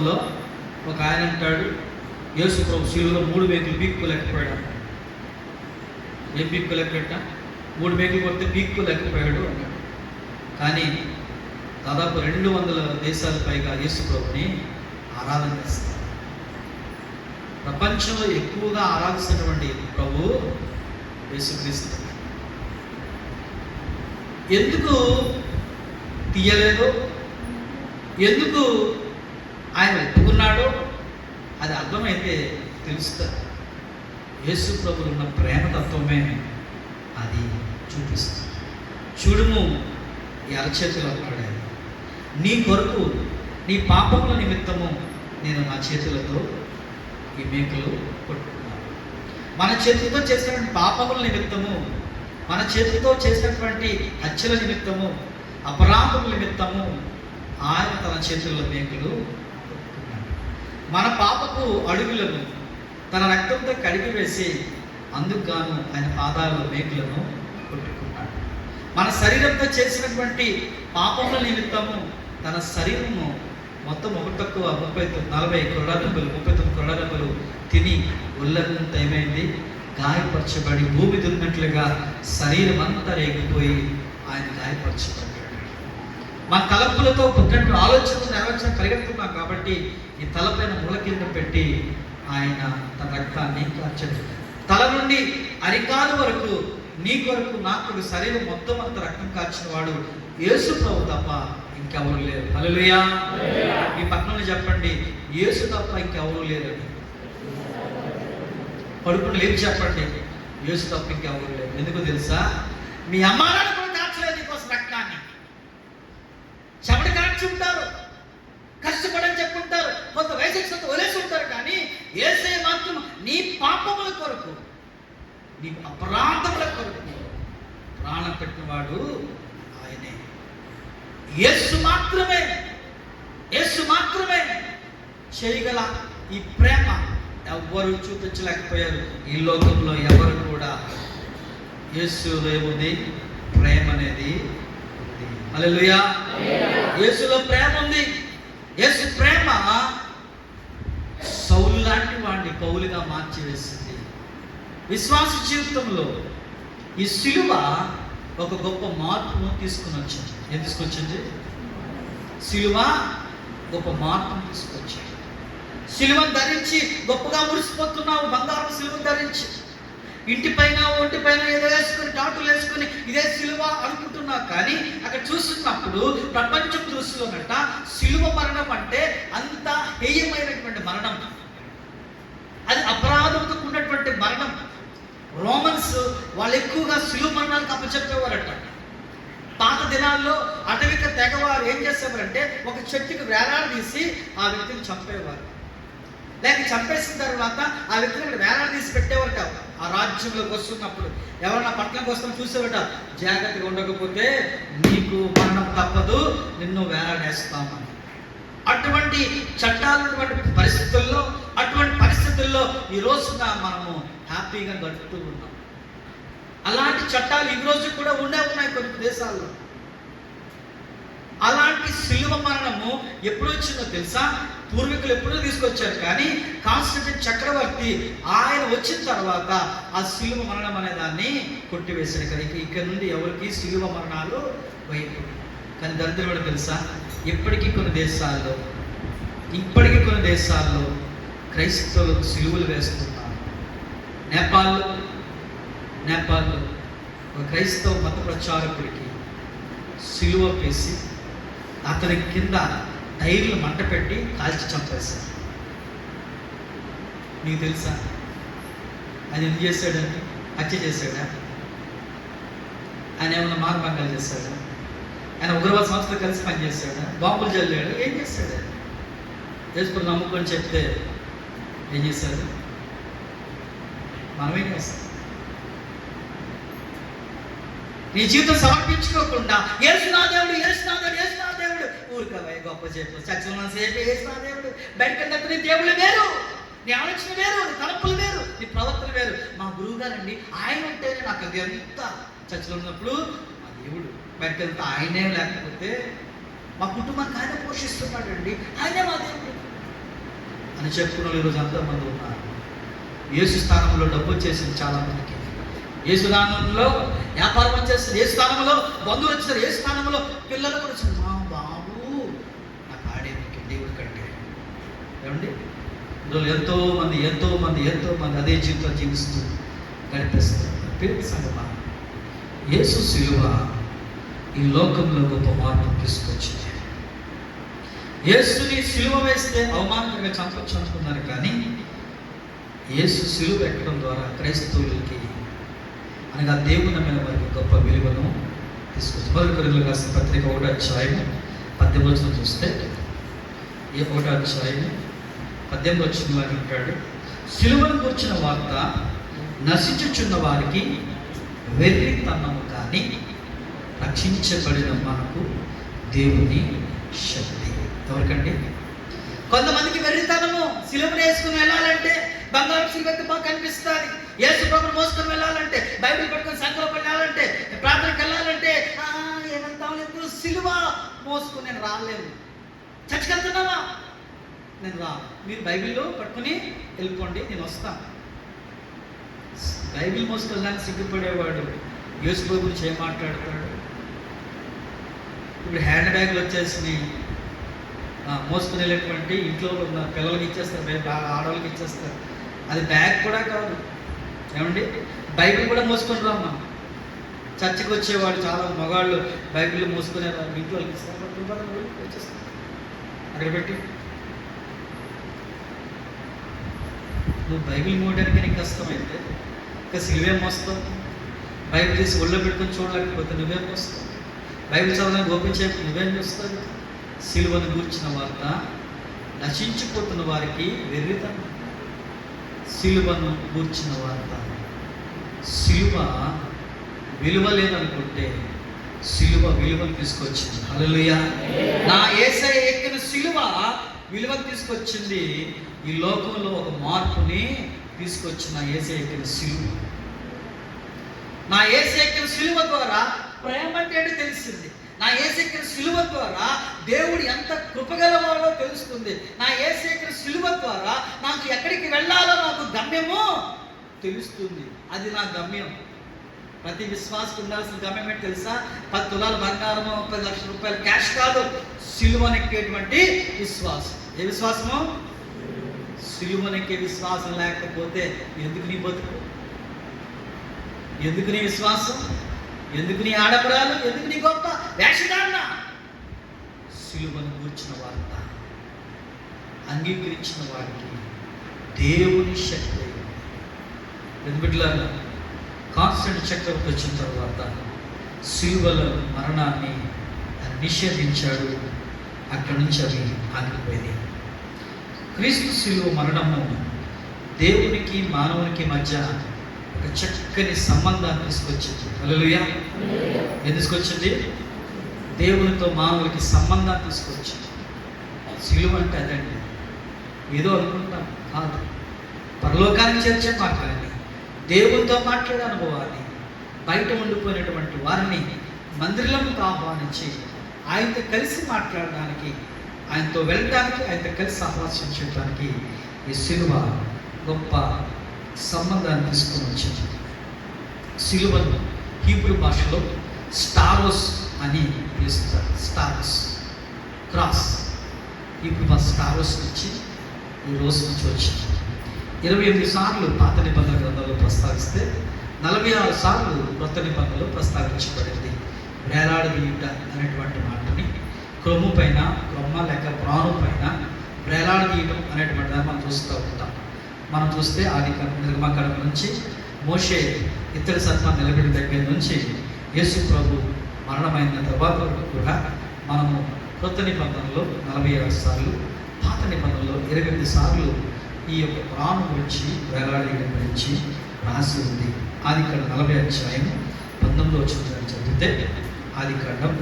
లో ఒక ఆయన అంటాడు, యేసు ప్రభు శిలువలో 3 మేకులు పీక్కోలేకపోయాడు. ఏం పీక్కోలేకపోయాట? 3 మేకులు కొడితే పీక్కోలేకపోయాడు అన్నాడు. కానీ దాదాపు 200 దేశాల పైగా యేసు ప్రభుని ఆరాధన చేస్తారు. ప్రపంచంలో ఎక్కువగా ఆరాధిస్తున్నటువంటి ప్రభు యేసుక్రీస్తు. ఎందుకు తీయలేదు, ఎందుకు ఆయన ఒప్పుకున్నాడో అది అర్థమైతే తెలుస్తుంది. యేసు ప్రభువులో ఉన్న ప్రేమతత్వమే అది చూపిస్తుంది. చూడుము, ఈ అరచేతిలో ఉన్నాడు. నీ కొరకు, నీ పాపముల నిమిత్తము నేను నా చేతులతో ఈ మేకులు కొట్టుకున్నాను. మన చేతులతో చేసినటువంటి పాపముల నిమిత్తము, మన చేతులతో చేసినటువంటి హత్యల నిమిత్తము, అపరాధముల నిమిత్తము ఆయన తన చేతుల్లో మేకులు కొట్టుకున్నాడు. మన పాపపు అడుగులను తన రక్తంతో కడిగి వేసి అందుకు గాను ఆయన పాదాల్లో మేకులను కొట్టుకున్నాడు. మన శరీరంతో చేసినటువంటి పాపముల నిమిత్తము తన శరీరము మొత్తం 39 కొరడాదెబ్బలు తిని ఒళ్ళంతా ఏమైంది, గాయపరచబడి భూమి దున్నట్లుగా శరీరం అంతా రేగిపోయి ఆయన గాయపరచబడ్డాడు. మన తలపులతో పుట్టినట్టు ఆలోచన కలిగెడుతున్నాం కాబట్టి ఈ తలపైన మూల కింద పెట్టి ఆయన తన రక్తాన్ని కార్చాడు. తల నుండి అరికాలు వరకు నీ కొరకు నా కొరకు శరీరం మొత్తం అంత రక్తం కార్చిన వాడు యేసు ప్రభు తప్ప ఇంకెవరు లేరు. హల్లెలూయా. ఈ పక్కన చెప్పండి, యేసు తప్ప ఇంకెవరు లేరు. పడుకుని లేపు చెప్పండి, యేసు తప్ప ఇంకెవరు లేరు. ఎందుకు తెలుసా? మీ అమ్మానాన్ని కూడా దాచలేదు నీకోసం రక్తాన్ని. చెమట కాచి ఉంటారు, కష్టపడని చెప్పుకుంటారు, కొంత వయసు వదిలేసి ఉంటారు. కానీ యేసే మాత్రం నీ పాపముల కొరకు, నీ అపరాధముల కొరకు ప్రాణం పెట్టినవాడు ఆయనే. యేసు మాత్రమే చేయగల ఈ ప్రేమ ఎవ్వరు చూపించలేకపోయారు. ఈ లోకంలో ఎవరు కూడా. యేసులో ఏముంది? ప్రేమ అనేది ఉంది. హల్లెలూయా. యేసులో ప్రేమ ఉంది. యేసు ప్రేమ సౌలు లాంటి వాడిని పౌలుగా మార్చివేసింది. విశ్వాస జీవితంలో ఈ సిలువ ఒక గొప్ప మార్పును తీసుకుని వచ్చింది. ఏం తీసుకొచ్చింది? సిలువ గొప్ప మార్పును తీసుకొచ్చింది. సిలువను ధరించి గొప్పగా మురిసిపోతున్నావు, బంగారం సిలువను ధరించి. ఇంటిపైన ఒంటిపైన ఏదో వేసుకొని, టాటులు వేసుకొని ఇదే సిలువ అనుకుంటున్నావు. కానీ అక్కడ చూస్తున్నప్పుడు ప్రపంచం దృష్టిలోనట సిలువ మరణం అంటే అంత హేయమైనటువంటి మరణం, అది అపరాధంతో ఉన్నటువంటి మరణం. రోమన్స్ వాళ్ళు ఎక్కువగా సిలువ మరణాలకు అప్పచెప్పేవారట. పాత దినాల్లో అటవిక తెగవారు ఏం చేసేవారంటే ఒక చెట్టుకు వేలాడదీసి ఆ వ్యక్తిని చంపేవారు. లేక చంపేసిన తర్వాత ఆ వ్యక్తిని వేలాడదీసి పెట్టేవారు కాదు. ఆ రాజ్యంలోకి వస్తున్నప్పుడు ఎవరైనా పట్టణంకి వస్తాం చూసేవాట, జాగ్రత్తగా ఉండకపోతే నీకు మరణం తప్పదు, నిన్ను వేలాడేస్తామని. అటువంటి చట్టాలు, అటువంటి పరిస్థితుల్లో ఈ రోజున మనము హ్యాపీగా గడుపుతూ ఉన్నాం. అలాంటి చట్టాలు ఈ రోజు కూడా ఉన్నాయి కొన్ని దేశాల్లో. అలాంటి సిలువ మరణము ఎప్పుడు వచ్చిందో తెలుసా? పూర్వీకులు ఎప్పుడూ తీసుకొచ్చారు. కానీ కాన్స్టంటైన్ చక్రవర్తి ఆయన వచ్చిన తర్వాత ఆ సిలువ మరణం అనే దాన్ని కొట్టివేశాడు. కానీ ఇక్కడ నుండి ఎవరికి సిలువ మరణాలు వైపు. కానీ దరిద్రుడు తెలుసా? ఇప్పటికీ కొన్ని దేశాల్లో క్రైస్తవులకు సిలువలు వేస్తున్నారు. నేపాల్లో ఒక క్రైస్తవ మత ప్రచారకుడికి సిలువ వేసి అతని కింద టైర్లు మంట పెట్టి కాల్చి చంపేశారు. నీకు తెలుసా ఆయన ఎందుకు చేశాడని? హత్య చేశాడా? ఆయన ఏమన్నా మార్గంగాలు చేశాడా? ఆయన ఉగ్రవాద సంస్థతో కలిసి పనిచేశాడా? బాంబులు చల్లాడు? ఏం చేశాడు? చేసుకుని నమ్ముకొని చెప్తే ఏం చేశాడు? మనమేం చేస్తాం? నీ జీవితం సమర్పించుకోకుండా యేసునా దేవుడు ఊరికవే గొప్ప చెప్పు చచ్చిన సేపు యేసునా దేవుడు బయటకెళ్ళి నీ దేవుళ్ళు వేరు, నీ ఆలోచన వేరు, నీ తలపులు వేరు, నీ ప్రవర్తన వేరు. మా గురువు గారండి ఆయన ఉంటేనే నాకు అది ఎంత చర్చలో ఉన్నప్పుడు మా దేవుడు, బయటకెళ్తే ఆయనే లేకపోతే మా కుటుంబానికి ఆయన పోషిస్తున్నాడు అండి, ఆయనే మా దేవుడు. అని చెప్పుకున్న ఈరోజు ఎంతోమంది ఉన్నారు. యేసు స్థానంలో డబ్బు వచ్చేసింది చాలామందికి. యేసు స్థానంలో వ్యాపారం వచ్చేస్తుంది. యేసు స్థానంలో బంధువులు వచ్చారు. యేసు స్థానంలో పిల్లలు కూడా వచ్చారు. మా బాబు నాకు ఆడేందుకు దేవుడి కంటే ఏమండి. ఈరోజు ఎంతో మంది అదే జీవితం జీవిస్తూ గడిపేస్తారు. పేరు సంగమా, యేసు సిలువ ఈ లోకంలో గొప్ప మార్పు తీసుకొచ్చింది. యేసుని సిలువ వేస్తే అవమానంగా చంపొచ్చు అనుకున్నారు, కానీ యేసు సిలువ ఎక్కడం ద్వారా క్రైస్తవులకి అనగా దేవుని నమ్మిన వారికి గొప్ప విలువను తీసుకొచ్చి. 1 కొరింథీయులకు రాసిన పత్రిక 1వ అధ్యాయం 18వ వచనం చూస్తే, ఈ 1వ అధ్యాయం 18వ వచనంలో అంటాడు, సిలువను కూర్చిన వార్త నశించుచున్న వారికి వెర్రితనము కానీ రక్షించబడిన మనకు దేవుని శక్తి. ఎవరికండి? కొంతమందికి వెర్రితనము. సిలువను వేసుకుని వెళ్ళాలంటే బంగారు సిలువ బాగా కనిపిస్తుంది. యేసు ప్రభువును మోసుకొని వెళ్ళాలంటే, బైబిల్ పట్టుకొని సంఖ్యలో వెళ్ళాలంటే, ప్రార్థనకి వెళ్ళాలంటే ఏమంటాం లేదు. సిలువ మోసుకుని నేను రాలేను. చర్చికి వెళ్తున్నావా? నేను రా. మీరు బైబిల్లో పట్టుకుని వెళ్ళిపోండి, నేను వస్తాను. బైబిల్ మోసుకెళ్ళడానికి సిగ్గుపడేవాడు యేసు ప్రభు గురించి ఏం మాట్లాడతాడు? ఇప్పుడు హ్యాండ్ బ్యాగ్లు వచ్చేసి మోసుకుని వెళ్ళేటువంటి ఇంట్లో ఉన్న పిల్లలకి ఇచ్చేస్తారు, ఆడవాళ్ళకి ఇచ్చేస్తారు. అది బ్యాగ్ కూడా కాదు ఏమండి. బైబిల్ కూడా మోసుకొని రామ్మా. చర్చికి వచ్చేవాడు చాలా మగాళ్ళు బైబిల్ మోసుకునే ఇంట్లో వచ్చేస్తారు. అక్కడ పెట్టి నువ్వు బైబిల్ మోయడానికి నీకు కష్టమైతే ఇంకా సిలువేం మోస్తావు? బైబిల్ తీసి ఒళ్ళో పెట్టుకొని చూడలేకపోతే నువ్వేం మోస్తావు? బైబిల్ చదవడానికి ఓపెన్ చేయకపోతే నువ్వేం చూస్తావు? సిలువను గూర్చిన వార్త నశించిపోతున్న వారికి వెర్రితనం. సిలువను గూర్చిన వార్త, సిలువ విలువ లేదనుకుంటే సిలువ విలువను తీసుకొచ్చింది. హల్లెలూయా. నా యేసయ్య ఎక్కిన సిలువ విలువను తీసుకొచ్చింది. ఈ లోకంలో ఒక మార్పుని తీసుకొచ్చిన యేసయ్య ఎక్కిన సిలువ. నా యేసయ్య ఎక్కిన సిలువ ద్వారా ప్రేమ అంటే తెలిసింది. నా యేసయ్య ఎక్కిన సిలువ ద్వారా దేవుడు ఎంత కృపగలవాడో తెలుస్తుంది. నా యేసయ్య ఎక్కిన సిలువ ద్వారా నాకు ఎక్కడికి వెళ్ళాలో నాకు గమ్యము తెలుస్తుంది. అది నా గమ్యం. ప్రతి విశ్వాసకు ఉండాల్సిన గమ్యం ఏంటి తెలుసా? 10 తులాల బంగారము, 30 లక్షల రూపాయలు క్యాష్ కాదు, సిలువనెక్కేటువంటి విశ్వాసం. ఏ విశ్వాసము? సిలువనెక్కే విశ్వాసం లేకపోతే ఎందుకు నీ బతుకు? ఎందుకు నీ విశ్వాసం? ఎందుకు నీ ఆడపడాలు? ఎందుకు నీ గొప్ప వేషధారణ? సిలువను గూర్చిన వార్త అంగీకరించిన వారికి దేవుని శక్తి. ఎందుబిడ్డలారా, కాన్స్టెంట్ చక్రవర్తి వచ్చిన తర్వాత సిలువల మరణాన్ని నిషేధించాడు. అక్కడి నుంచి అవి ఆగిపోయింది. క్రీస్తు సిలువ మరణము దేవునికి మానవునికి మధ్య ఒక చక్కని సంబంధాన్ని తీసుకొచ్చింది. హల్లెలూయా. ఏం తీసుకొచ్చింది? దేవునితో మానవులకి సంబంధాన్ని తీసుకొచ్చింది. సిలువ అంటే అదండి. ఏదో అనుకుంటాం కాదు. పరలోకానికి చేర్చే మాట్లాడి దేవునితో మాట్లాడే అనుభవాన్ని, బయట ఉండిపోయినటువంటి వారిని మందిరంలోకి ఆహ్వానించి ఆయనతో కలిసి మాట్లాడడానికి, ఆయనతో వెళ్ళడానికి, ఆయనతో కలిసి ఆహ్వానించడానికి ఈ సిలువ గొప్ప సంబంధాన్ని తీసుకొని వచ్చింది. సిలువను హీబ్రూ భాషలో స్టారోస్ అని పిలుస్తారు. స్టారోస్, క్రాస్. హీబ్రూ భాష స్టారోస్ నుంచి ఈ రోజు నుంచి వచ్చింది. 28 సార్లు పాత నిబంధన గ్రంథంలో ప్రస్తావిస్తే 46 సార్లు కొత్త నిబంధనలో ప్రస్తావించబడింది. వేలాడదీయుట అనేటువంటి మాటని క్రొమ్ము పైన, క్రొమ్మ లేక ప్రాణం పైన వేలాడదీయటం అనేటువంటి దాన్ని మనం చూస్తూ ఉంటాం. మనం చూస్తే ఆది నిర్గమకాండం నుంచి మోషే ఇత్తడి సత్తా నిలబెట్టిన దగ్గర నుంచి యేసు ప్రభు మరణమైన తర్వాత కూడా మనము కొత్త నిబంధనలో 46 సార్లు, పాత నిబంధనలో 28 సార్లు ఈ యొక్క ప్రాణం గురించి, వేలాడేయడం గురించి రాసి ఉంది. ఆదికాండం 40 అధ్యాయం 19వ వచనం చదివితే, ఆదికాండం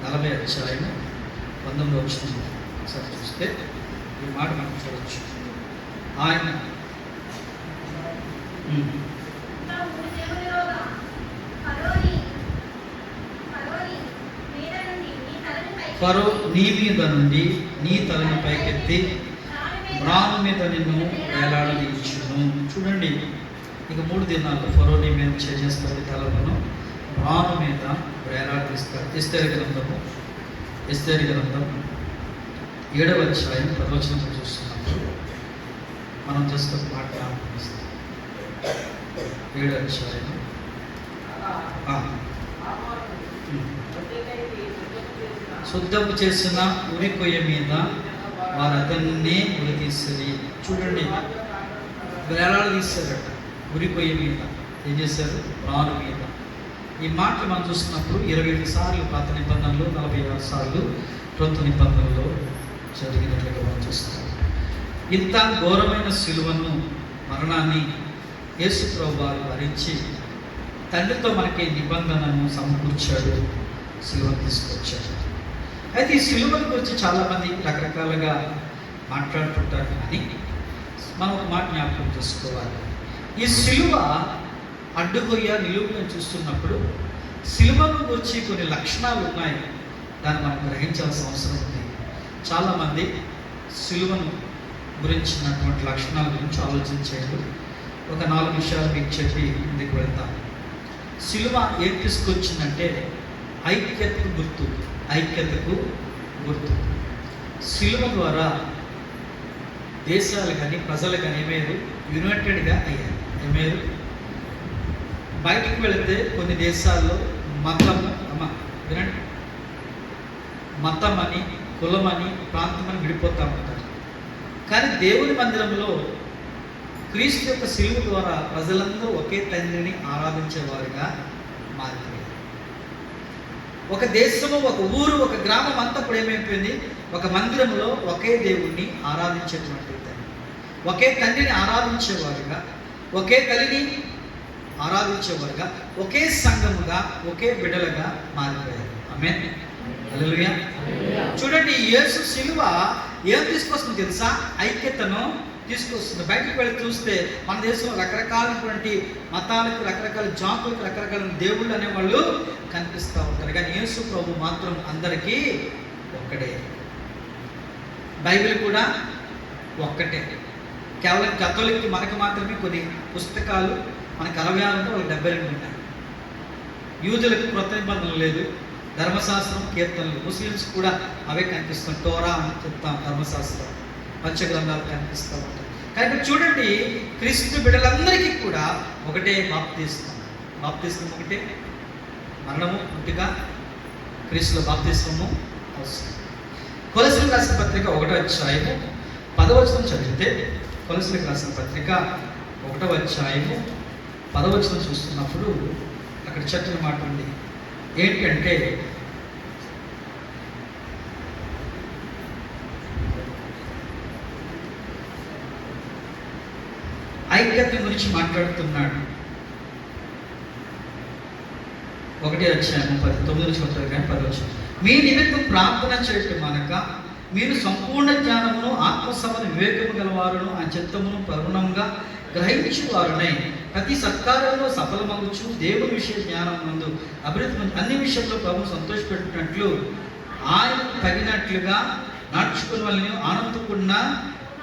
40 అధ్యాయం 19వ వచనం ఒకసారి చూస్తే ఈ మాట మనం చూడవచ్చు. ఆయన ఫరో నీ మీద నుండి నీ తలను పైకెత్తి మ్రాను మీద నిన్ను వేలాడదీయుచును. చూడండి, ఇక 3 దినాలు ఫరో నీ మీద చేసేస్తుంది తలలను, మ్రాను మీద వేలాడదీస్తారు. ఎస్తేరు గ్రంథం 7వ అధ్యాయం 10వ వచనం చూస్తున్నప్పుడు మనం జస్ట్ ఒక మాట ఆలోచిస్తాం. 7వ అధ్యాయం శుద్ధము చేసిన ఉరి కొయ్య మీద వారు అతన్నే ఉరి తీస్తుంది. చూడండి, వేలాడ తీస్తారట ఉరి కొయ్య మీద. ఏం చేశారు? మ్రాను మీద. ఈ మాటలు మనం చూస్తున్నప్పుడు 27 సార్లు పాత నిబంధనలు, 46 సార్లు క్రొత్త నిబంధనలో జరిగినట్లుగా మనం చూస్తాం. ఇంత ఘోరమైన సిలువను, మరణాన్ని యేసు ప్రభువు వారు భరించి తండ్రితో మనకి నిబంధనను సమకూర్చాడు, సిలువను తీసుకొచ్చాడు. అయితే ఈ సిలువను గురించి చాలామంది రకరకాలుగా మాట్లాడుతుంటారు, కానీ మనం ఒక మాట జ్ఞాపకం చేసుకోవాలి. ఈ సిలువ అడ్డుగొయ్య నిలువులను చూస్తున్నప్పుడు సిలువను గురించి కొన్ని లక్షణాలు ఉన్నాయి, దాన్ని మనం గ్రహించాల్సిన అవసరం ఉంది. చాలామంది సిలువను గురించినటువంటి లక్షణాల గురించి ఆలోచించేది. ఒక 4 విషయాలు మీకు చెప్పి ముందుకు వెళ్తాం. సిలువ ఏం తీసుకొచ్చిందంటే ఐక్యతకు గుర్తు. సిలువ ద్వారా దేశాలు కానీ ప్రజలు కానీ ఏమయ్యారు? యునైటెడ్గా అయ్యారు. ఏమయ్యారు? బయటికి వెళితే కొన్ని దేశాల్లో మతమని, కులమని, ప్రాంతమని విడిపోతూ ఉంటారు. కానీ దేవుని మందిరంలో క్రీస్తు యొక్క సిలువ ద్వారా ప్రజలందరూ ఒకే తండ్రిని ఆరాధించేవారుగా మారిపోయారు. ఒక దేశము, ఒక ఊరు, ఒక గ్రామం అంతా కూడా ఏమైపోయింది? ఒక మందిరంలో ఒకే దేవుణ్ణి ఆరాధించేటువంటి తండ్రి, ఒకే తండ్రిని ఆరాధించేవారుగా, ఒకే తల్లిని ఆరాధించేవారుగా, ఒకే సంఘముగా, ఒకే బిడ్డలుగా మారిపోయారు. ఆమేన్, హల్లెలూయా. చూడండి, యేసు సిలువ ఏం తీసుకొస్తుంది తెలుసా? ఐక్యతను తీసుకొస్తుంది. బయటకు వెళ్ళి చూస్తే మన దేశంలో రకరకాలైనటువంటి మతాలకు, రకరకాల జాతులకు, రకరకాల దేవుళ్ళు అనేవాళ్ళు కనిపిస్తూ ఉంటారు. కానీ యేసు ప్రభు మాత్రం అందరికీ ఒక్కడే. బైబిల్ కూడా ఒక్కటే. కేవలం కథోలిక్ మనకు మాత్రమే కొన్ని పుస్తకాలు మనకు 60 ఉంటే వాళ్ళకి 72 ఉంటాయి. యూదులకు క్రొత్త నిబంధనలు లేదు, ధర్మశాస్త్రం, కీర్తనలు. ముస్లిమ్స్ కూడా అవే కనిపిస్తాం. టోరా అని చెప్తాం, ధర్మశాస్త్రం, పంచగ్రంథాలు కనిపిస్తూ ఉంటాయి. కానీ చూడండి, క్రీస్తు బిడ్డలందరికీ కూడా ఒకటే బాప్తిస్మం ఒకటే. మరణము పుట్టుక, క్రీస్తులో బాప్తిస్మము అవసరం. కొలస్సీలకు రాసిన పత్రిక 1వ అధ్యాయము 10వ వచనం చదివితే, కొలస్సీలకు రాసిన పత్రిక 1వ అధ్యాయము 10వ వచనం చూస్తున్నప్పుడు అక్కడ చక్కని మాట ఉంది. ఏంటంటే, ఐక్యత గురించి మాట్లాడుతున్నాడు. 1వ అధ్యాయం 9 నుంచి ఉంటారు కానీ 10వ వచనం. మీ నిమిత్తం ప్రార్థన చేయటం మనక మీరు సంపూర్ణ జ్ఞానమును, ఆత్మసమను, వివేకము గలవారును, ఆ చిత్తమును పరిణంగా గ్రహించువారునై ప్రతి సత్కారంలో సఫలమగుచు దేవుని విషయ జ్ఞానం నందు అభివృద్ధి అన్ని విషయంలో ప్రభు సంతోషపెట్టినట్లు ఆయనకు తగినట్లుగా నడుచుకుని వాళ్ళని ఆనందకున్న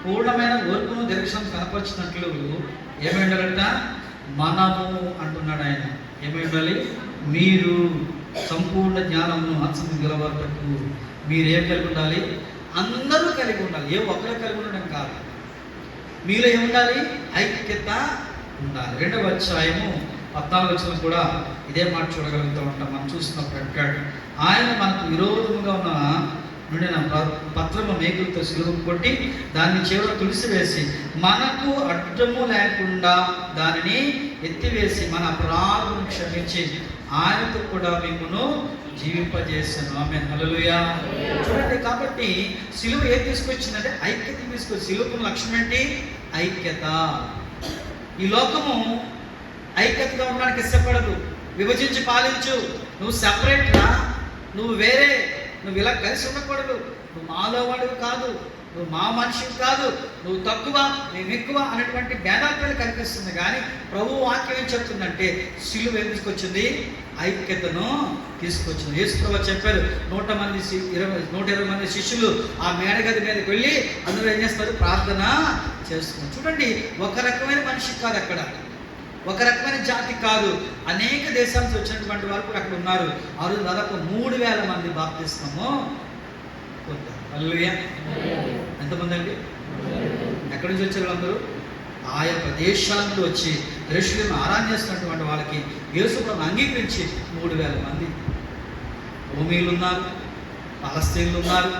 పూర్ణమైన ఓర్పును దీర్ఘశాంతం కనపరిచినట్లు ఏమై ఉండాలంట? మనము అంటున్నాడు ఆయన. ఏమై ఉండాలి? మీరు సంపూర్ణ జ్ఞానమును, ఆత్మశక్తి గలవారుటకు మీరు ఏం కలిగి ఉండాలి? అందరూ కలిగి ఉండాలి. ఏ ఒక్కరు కలిగి ఉండడం కాదు. మీలో ఏముండాలి? ఐక్యత ఉండాలి. 2వ అధ్యాయము 14వ వచనం కూడా ఇదే మాట చూడగలుగుతూ ఉంటాం. మనం చూసినప్పుడు అంటాడు, ఆయన మనకు విరోధముగా ఉన్న నుండిన పత్రము మేకులతో సిలువ కొట్టి దాన్ని చివర తులిసివేసి మనకు అడ్డము లేకుండా దానిని ఎత్తివేసి మన అపరాధమును క్షమించి ఆయనతో కూడా మిమ్మను జీవింపజేశాను. ఆమేన్, హల్లెలూయా. చూడండి, కాబట్టి సిలువ ఏం తీసుకొచ్చిందంటే ఐక్యత తీసుకొచ్చి. సిలువకు లక్ష్యం ఏంటి? ఐక్యత. ఈ లోకము ఐక్యతగా ఉండడానికి ఇష్టపడదు. విభజించి పాలించు, నువ్వు సెపరేట్ రా, నువ్వు వేరే, నువ్వు ఇలా కలిసి ఉండకూడదు, నువ్వు మాలో వాడివి కాదు, నువ్వు మా మనిషివి కాదు, నువ్వు తక్కువ మేము ఎక్కువ అనేటువంటి భేదాలు కనిపిస్తుంది. కానీ ప్రభు వాక్యం ఏం చెప్తుందంటే సిలువ ఏం తీసుకొచ్చింది? ఐక్యతను తీసుకొచ్చింది. యేసుప్రభువు చెప్పారు, 120 మంది శిష్యులు ఆ మేడగది మీదకి వెళ్ళి అందరూ ఏం చేస్తారు? ప్రార్థన చేస్తున్నారు. చూడండి, ఒక రకమైన మనిషి కాదు అక్కడ, ఒక రకమైన జాతి కాదు, అనేక దేశాల నుంచి వచ్చినటువంటి వారు కూడా అక్కడ ఉన్నారు. ఆ రోజు దాదాపు 3000 మంది బాప్తిస్మము పొందారు. హల్లెలూయా. ఎంతమంది అండి? ఎక్కడి నుంచి వచ్చారు అందరూ? ఆయా ప్రదేశాల నుండి వచ్చి యెరూషలేమును ఆరాధన చేస్తున్నటువంటి వాళ్ళకి యేసుప్రభువును అంగీకరించి 3000 మంది. రోమీయులు ఉన్నారు, పాలస్తీనులు ఉన్నారు,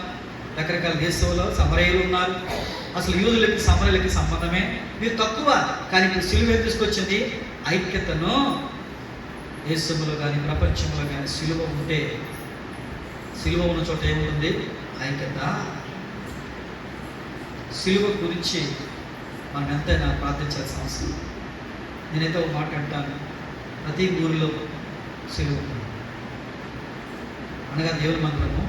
రకరకాల దేశంలో సమరయులు ఉన్నారు. అసలు యూదులకి సమరయులకి సంబంధమే మీరు తక్కువ. కానీ ఇప్పుడు సిలువ తీసుకొచ్చింది ఐక్యతను. దేశంలో కానీ ప్రపంచంలో కానీ సిలువ ఉంటే, సిలువ ఉన్న చోట ఏముంది? ఐక్యత. సిలువ గురించి మనం ఎంతైనా ప్రార్థించాల్సిన అవసరం. నేనైతే ఒక మాట అంటాను, ప్రతి ఊరిలో సిలువ అనగా దేవుని మందిరము.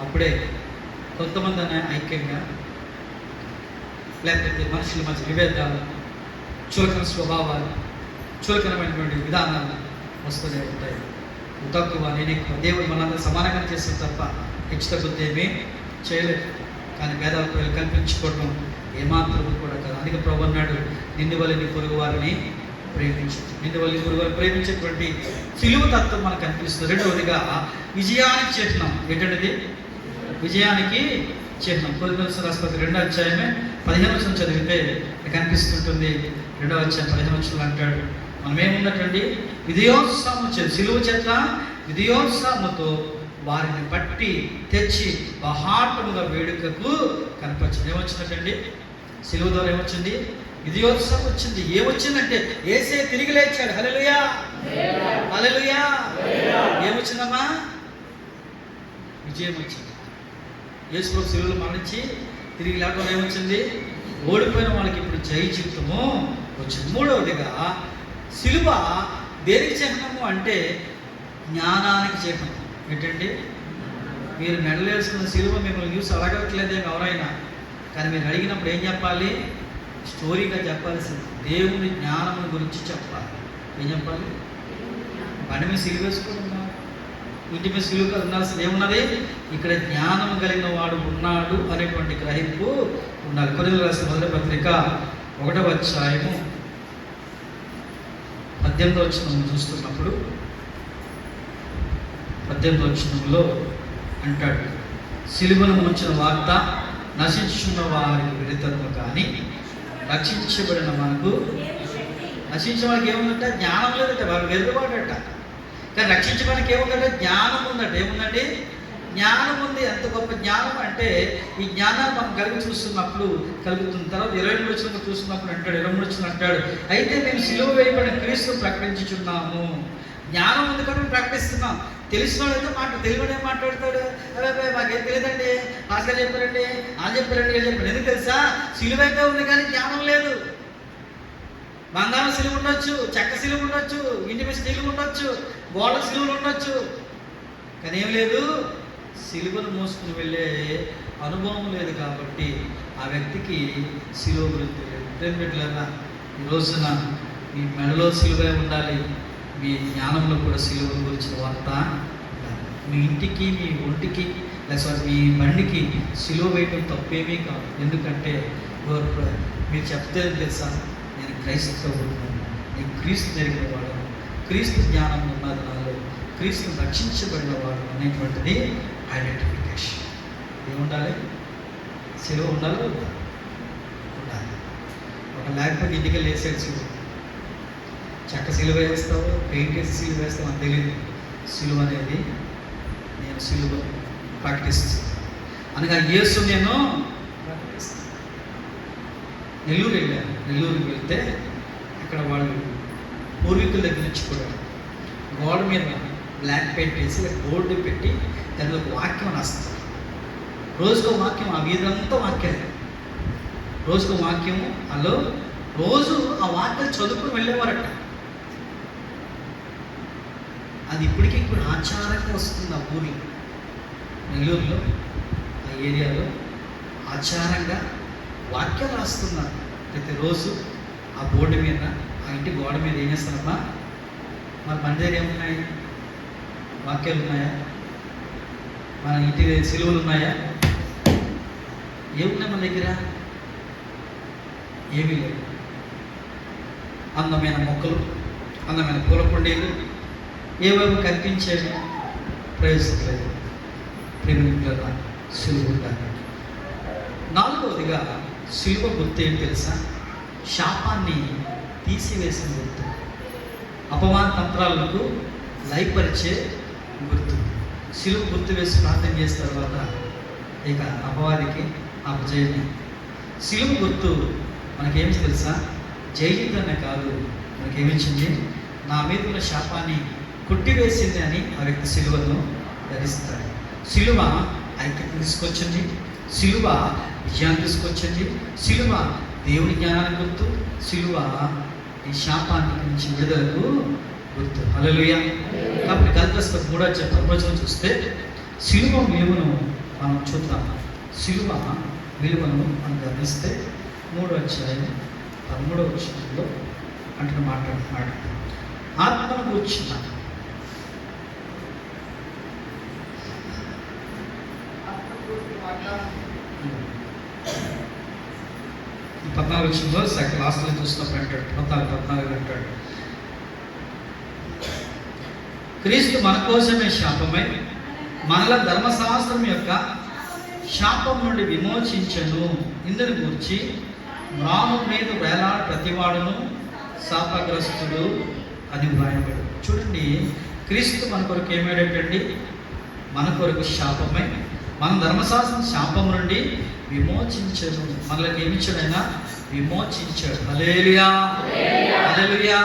అప్పుడే కొంతమంది అనే ఐక్యంగా, లేకపోతే మనుషుల మధ్య విభేదాలు, చులకన స్వభావాలు, చులకనమైనటువంటి విధానాలు వస్తూనే ఉంటాయి. తక్కువ నేను ఎక్కువ, దేవుడు మనందరూ సమానంగా చేస్తుంది తప్ప హెచ్చు తగ్గుద్ది ఏమీ చేయలేదు. కానీ భేదాలతో కల్పించుకోవడం ఏమాత్రం కూడా కాదు. అందుకే ప్రభు అన్నాడు, నిన్ను వల్ల నీ పొరుగు వారిని ప్రేమించు. నిన్ను వల్ల నీ పొరుగు వారిని ప్రేమించేటువంటి సిలువ తత్వం మనకు కనిపిస్తుంది. రెండవదిగా విజయానికి చిహ్నం. ఏంటంటే విజయానికి చిహ్నం. కొరింథీయులకు రాసిన 2వ అధ్యాయమే 15వ వచనం చదివితే కనిపిస్తుంటుంది. 2వ అధ్యాయం 15వ వచనం అంటాడు, మనం ఏమున్నట్టండి? విజయోత్సాహం సిలువ చేత విజయోత్సాహంతో వారిని పట్టి తెచ్చి బహాటముగా వేడుకకు కనపరిచింది. ఏమొచ్చినట్టండి? సిలువ ద్వారా ఏమొచ్చింది? విజయోత్సవం వచ్చింది. ఏమొచ్చిందంటే యేసే తిరిగి లేచాడు. హల్లెలూయా, హల్లెలూయా. ఏమొచ్చిందమ్మా? విజయం వచ్చింది. యేసు ప్రభు సిలువలో మరణించి తిరిగి లేకుండా ఏమొచ్చింది? ఓడిపోయిన వాళ్ళకి ఇప్పుడు జయ జీవితము వచ్చింది. మూడవదిగా సిలువ దేనికి చిహ్నము అంటే జ్ఞానానికి చిహ్నం. ఏంటండి? మీరు మెడలు వేసుకున్న సిలువ మిమ్మల్ని చూసి అడగట్లేదేమో ఎవరైనా, కానీ మీరు అడిగినప్పుడు ఏం చెప్పాలి? స్టోరీగా చెప్పాల్సింది దేవుని జ్ఞానం గురించి చెప్పాలి. ఏం చెప్పాలి? బండి మీద సిలువ వేసుకుని ఉన్నారు, ఇంటి మీద సిలువ ఉండాల్సింది ఏమున్నది? ఇక్కడ జ్ఞానం కలిగిన వాడు ఉన్నాడు అనేటువంటి గ్రహింపు ఉండాలి. కొరింథీయులకు రాసిన మొదటి పత్రిక 1వ అధ్యాయము 18వ వచనం చూస్తున్నప్పుడు 18వ వచనంలో అంటాడు, సిలువను ముంచిన వార్త నశించున్న వారికి విరుద్ధము కానీ రక్షించబడిన మనకు, నశించే వాళ్ళకి ఏముందంటే జ్ఞానం లేదట, వాళ్ళు వెర్రుబాటట. కానీ రక్షించడానికి ఏముందంటే జ్ఞానం ఉందట. ఏముందండి? జ్ఞానం ఉంది. ఎంత గొప్ప జ్ఞానం అంటే ఈ జ్ఞానాన్ని మనం కలిగి చూస్తున్నప్పుడు కలుగుతున్న తర్వాత 22 వచనం చూస్తున్నప్పుడు అంటాడు, 23 వచనం అంటాడు, అయితే మేము సిలువ వేయబడిన క్రీస్తును ప్రకటించుచున్నాము. జ్ఞానం ఉంది కానీ మేము ప్రకటిస్తున్నాం. తెలిసిన వాడైతే తెలియని ఏం మాట్లాడతాడు? అదే మాకేం తెలియదండి, భాస్కర్ చెప్పారండి, వాళ్ళు చెప్పారండి, వీళ్ళు చెప్పారు. ఎందుకు తెలుసా? సిలువ అయితే ఉంది కానీ జ్ఞానం లేదు. బంగారం సిలువ ఉండొచ్చు, చెక్క సిలువ ఉండొచ్చు, ఇంటి మీద సిలువ ఉండొచ్చు, గోడ సిలువలు ఉండొచ్చు, కానీ ఏం లేదు? సిలువను మోసుకుని వెళ్ళే అనుభవం లేదు. కాబట్టి ఆ వ్యక్తికి సిలువ గురించి తెలియదు. బిడ్డలారా, ఈ రోజున మీ మెడలో సిలువే ఉండాలి, మీ జ్ఞానంలో కూడా సిలువ గురించిన వార్త ఉండాలి. మీ ఇంటికి, మీ ఒంటికి, లేకపోతే మీ బండికి సిలువ వేయడం తప్పేమీ కాదు. ఎందుకంటే మీరు చెప్తే తెలుసా, నేను క్రైస్తవుడు, నేను క్రీస్తు జరిగిన వాడు, క్రీస్తు జ్ఞానం ఉన్నది నాలో, క్రీస్తు రక్షించబడిన వాడు అనేటువంటిది ఐడెంటిఫికేషన్. ఏముండాలి? సిలువ ఉండాలి, ఉండాలి. ఒక లేకపోతే ఇంటికి లేసాడు సిలువ, చెక్క సిలువ వేస్తావు, పెయింట్ వేసి సిలువ వేస్తావు అని తెలియదు. సిలువ అనేది నేను సిలువ ప్రకటిస్తాను అనగా యేసు నేను ప్రకటిస్తాను. నెల్లూరు వెళ్ళాను. నెల్లూరుకి వెళ్తే అక్కడ వాళ్ళు పూర్వీకుల దగ్గర నుంచి కూడా గోడ మీద బ్లాక్ పెయింట్ వేసి బోర్డు పెట్టి దానిలో ఒక వాక్యం రాస్తారు. రోజుకో వాక్యం, ఆ వీధంతా వాక్యాలు, రోజుకో వాక్యము. అలో రోజు ఆ వాక్యాలు చదువుకుని వెళ్ళేవారట. అది ఇప్పటికీ ఇప్పుడు ఆచారంగా వస్తుంది. ఆ ఊరిలో, నెల్లూరులో, ఆ ఏరియాలో ఆచారంగా వాక్యాలు రాస్తున్నారు. ప్రతిరోజు ఆ బోర్డు మీద, ఆ ఇంటి గోడ మీద ఏం చేస్తారమ్మా? మన దగ్గర ఏమున్నాయి? వాక్యాలు ఉన్నాయా? మన ఇంటి సిలువలు ఉన్నాయా? ఏమున్నాయి మన దగ్గర? ఏమీ లేవు. అందమైన మొక్కలు, అందమైన పూల కుండీలు ఏవేవో కనిపించేవి, ప్రయోజనం లేదు. ప్రేమికుల సిలువ ఉండాలి. నాలుగవదిగా సిలువ గుర్తు ఏంటి తెలుసా? శాపాన్ని తీసివేసిన గుర్తు, అపవాద తంత్రాలకు లయపరిచే గుర్తు. సిలువ గుర్తు వేసి ప్రార్థన చేసిన తర్వాత ఇక అపవాదికి అపజయమే. సిలువ గుర్తు మనకేమి తెలుసా? జైలుగానే కాదు, మనకేమిచ్చింది? నా మీద ఉన్న శాపాన్ని కొట్టివేసింది అని ఆ వ్యక్తి సిలువను ధరిస్తాడు. సిలువ ఐక్యత తీసుకొచ్చింది, సిలువ విజయాన్ని తీసుకొచ్చింది, సిలువ దేవుని జ్ఞానానికి గుర్తు, సిలువ ఈ శాపానికి నుంచి విడుదలకు గుర్తు. హల్లెలూయా. కాబట్టి గలతీ 3:13 చూస్తే సిలువ విలువను మనం చూద్దాం. సిలువ విలువను మనం గమనిస్తే 3:13 అంటే మాట్లాడుతున్నాడు. ఆత్మను కూర్చున్న 14 లాస్ట్లో చూసినప్పుడు అంటాడు, 14 అంటాడు, క్రీస్తు మన కోసమే శాపమై మనల ధర్మశాస్త్రం యొక్క శాపం నుండి విమోచించను. ఇందుని గురించి రాము మీద వేలాడ ప్రతివాడును శాపగ్రస్తుడు అని వ్రాయబడు. చూడండి, క్రీస్తు మన కొరకు ఏమేటండి? మన కొరకు శాపమై మన ధర్మశాస్త్రం శాపం నుండి విమోచించను. మనల్ని ఏమిచ్చాడైనా? విమోచించాడు. హల్లెలూయా, హల్లెలూయా.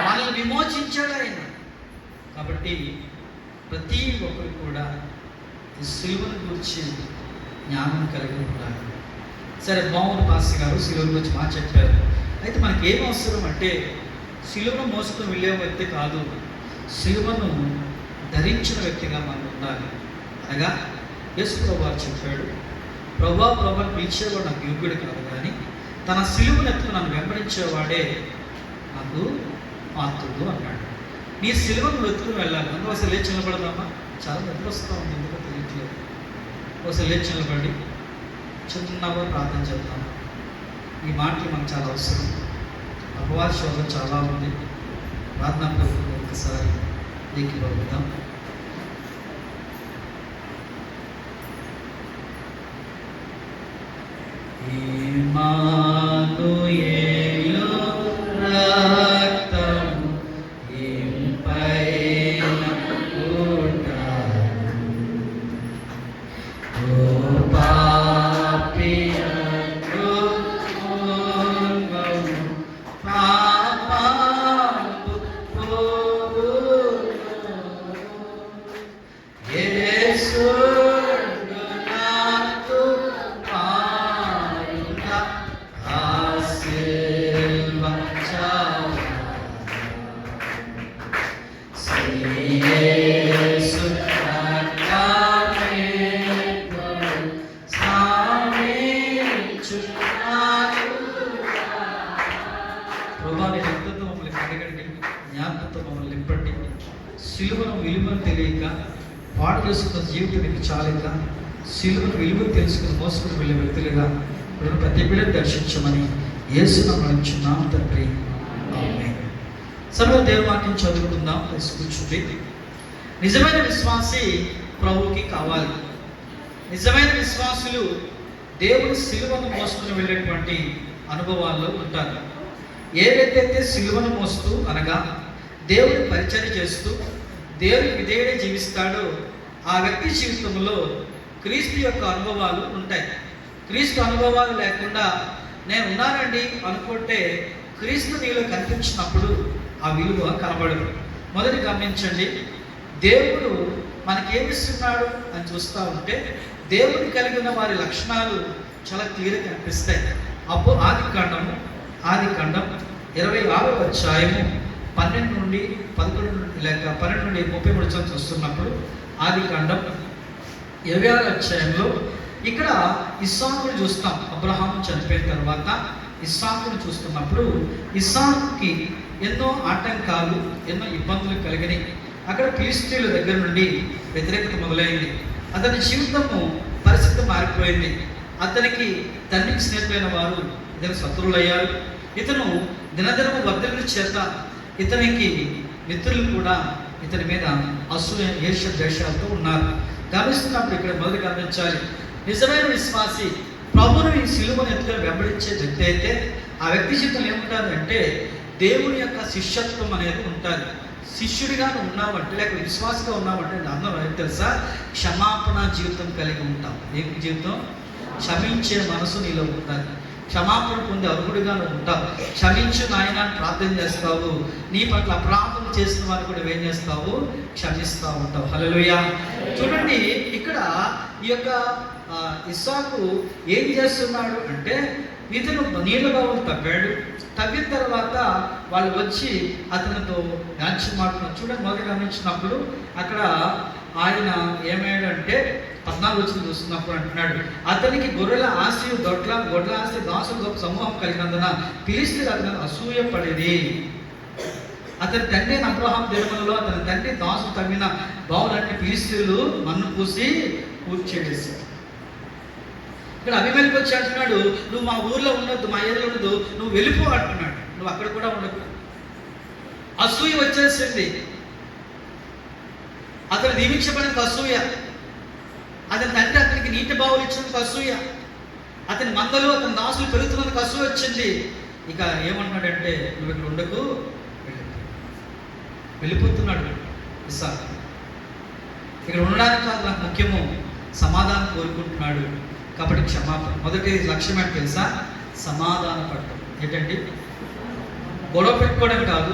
మనల్ని విమోచించాడు ఆయన. కాబట్టి ప్రతి ఒక్కరు కూడా ఈ సిలువను గురించి జ్ఞానం కలిగి ఉండాలి. సరే, బాగుంది పాస్టర్ గారు, సిలువ గురించి బాగా చెప్పారు. అయితే మనకి ఏం అవసరం అంటే సిలువను మోసుకొని వెళ్ళే వ్యక్తి కాదు, సిలువను ధరించిన వ్యక్తిగా మనం ఉండాలి. అనగా యేసు ప్రభువు చెప్పాడు, ప్రభువా ప్రభువుని పిలిచేవాడు నాకు యోగ్యుడు కాదు, కానీ తన సిలువను ఎత్తుకు నన్ను వెంబడించేవాడే నాకు పాత్రుడు అన్నాడు. నీ సిలువను వెతుకుని వెళ్ళాలి. అందుకు ఒకసారి లేచి నిలబడదామా? చాలా నిద్ర వస్తూ ఉంది, ఎందుకో తెలియట్లేదు. ఒకసారి లేచి నిలబడి చిన్నగా ప్రార్థన చేద్దాం. ఈ మాటలు మనకు చాలా అవసరం. అపవాద శోధన చాలా ఉంది. ప్రార్థన పూర్వకంగా ఒకసారి ఏకీభవిద్దాం. ఇమ్మానుయేలు రక్తము ఇంపైన కూటాను, ఓ పాపియకు పూర్వము పాపము పోవును. యేసు సిలువను విలువను తెలియక పాడు చేసుకున్న జీవితానికి చాలేక సిలువను విలువను తెలుసుకుని మోసుకుని వెళ్ళే వ్యక్తులుగా ప్రతి బిడ్డను దర్శించమని యేసును నడుచున్నాం తండ్రి. ఆమేన్. సర్వ దేవవాక్యం చదువుకుందాం. కూర్చుంది. నిజమైన విశ్వాసి ప్రభువుకి కావాలి. నిజమైన విశ్వాసులు దేవుని సిలువను మోసుకుని వెళ్ళేటువంటి అనుభవాల్లో ఉంటారు. ఏ వ్యక్తి అయితే సిలువను మోస్తూ అనగా దేవుని పరిచర్య చేస్తూ దేవుని విధేయుడే జీవిస్తాడో ఆ వ్యక్తి జీవితంలో క్రీస్తు యొక్క అనుభవాలు ఉంటాయి. క్రీస్తు అనుభవాలు లేకుండా నేను ఉన్నానండి అనుకుంటే క్రీస్తు నీలో కనిపించినప్పుడు ఆ విలువ కనబడదు. మొదటి గమనించండి, దేవుడు మనకేమిస్తున్నాడు అని చూస్తూ ఉంటే దేవుడు కలిగిన వారి లక్షణాలు చాలా క్లియర్గా కనిపిస్తాయి. అప్పుడు ఆది కాండం 26వ అధ్యాయము 12 నుండి 11 లేక 12 నుండి 33 చూస్తున్నప్పుడు ఆది కాండం 26వ అధ్యాయంలో ఇక్కడ ఇస్సాకుని చూస్తాం. అబ్రహాము చనిపోయిన తర్వాత ఇస్సాకుని చూస్తున్నప్పుడు ఇస్సాకుకి ఎన్నో ఆటంకాలు, ఎన్నో ఇబ్బందులు కలిగినాయి. అక్కడ ఫిలిష్తీయుల దగ్గర నుండి వ్యతిరేకత మొదలైంది. అతని జీవితము పరిస్థితి మారిపోయింది. అతనికి తండ్రికి స్నేహితులైన వారు ఇతని శత్రువులయ్యారు. ఇతను దినదినము వర్ధన చేత ఇతనికి మిత్రులు కూడా ఇతని మీద అసూయ, ఈర్ష్య, ద్వేషాలతో ఉన్నారు. గమనిస్తున్నప్పుడు ఇక్కడ మొదలు గమనించాలి, నిజమైన విశ్వాసి ప్రభువును ఈ సిలువను ఎత్తుకొని వెంబడించే వ్యక్తి అయితే ఆ వ్యక్తి జీవితంలో ఏముంటుంది అంటే దేవుని యొక్క శిష్యత్వం అనేది ఉంటుంది. శిష్యుడిగా ఉన్నామంటే లేక విశ్వాసంగా ఉన్నామంటే అర్థం ఏంటి తెలుసా? క్షమాపణ జీవితం కలిగి ఉంటాం. ఏం జీవితం? క్షమించే మనసు నీలో ఉంటుంది. క్షమాపణ పొందే అర్హుడిగా నువ్వు ఉంటావు. క్షమించు నాయన ప్రార్థన చేస్తావు. నీ పట్ల అపరాధం చేసిన వారు కూడా ఏం చేస్తావు? క్షమిస్తూ ఉంటావు. హల్లెలూయా. చూడండి, ఇక్కడ ఈ యొక్క ఇస్సాకు ఏం చేస్తున్నాడు అంటే ఇతను నీళ్ళ బావులు తవ్వాడు. తవ్విన తర్వాత వాళ్ళు వచ్చి అతనితో మ్యాచ్ మాట్లాడుతున్నారు. చూడండి, మొదటి గమనించినప్పుడు అక్కడ ఆయన ఏమయ్యాడంటే 14 వచ్చి చూస్తున్నప్పుడు అంటున్నాడు, అతనికి గొర్రెల ఆస్తి, గొడ్ల ఆస్తి, దాసులు గొప్ప సమూహం కలిగినందున ఫిలిష్తీయులు అతను అసూయ పడేది. అతని తండ్రి అబ్రహాము దినములలో అతని తండ్రి దాసులు తవ్విన బావులన్నీ ఫిలిష్తీయులు మన్ను పూసి కూర్చేసారు. ఇక్కడ అభిమేలకి వచ్చి అంటున్నాడు, నువ్వు మా ఊర్లో ఉండొద్దు, మా ఏరియాలో ఉండదు, నువ్వు వెళ్ళిపో అంటున్నాడు. నువ్వు అక్కడ కూడా ఉండదు. అసూయ వచ్చేసింది. అతను దీవించబడినందుకు అసూయ, అతని తండ్రి అతనికి నీటి బావులు ఇచ్చినందుకు అసూయ, అతని మందలు, అతని దాసులు పెరుగుతున్నందుకు అసూయ వచ్చింది. ఇక ఏమంటున్నాడంటే నువ్వు ఇక్కడ ఉండకు, వెళ్ళిపోతున్నాడు ఇస్సాకు. ఇక్కడ ఉండడానికి కాదు నాకు ముఖ్యము, సమాధానం కోరుకుంటున్నాడు. కాబట్టి క్షమాపణ. మొదటి లక్ష్యం ఏంటి తెలుసా? సమాధాన పడటం. ఏంటండి? గొడవ పెట్టుకోవడం కాదు,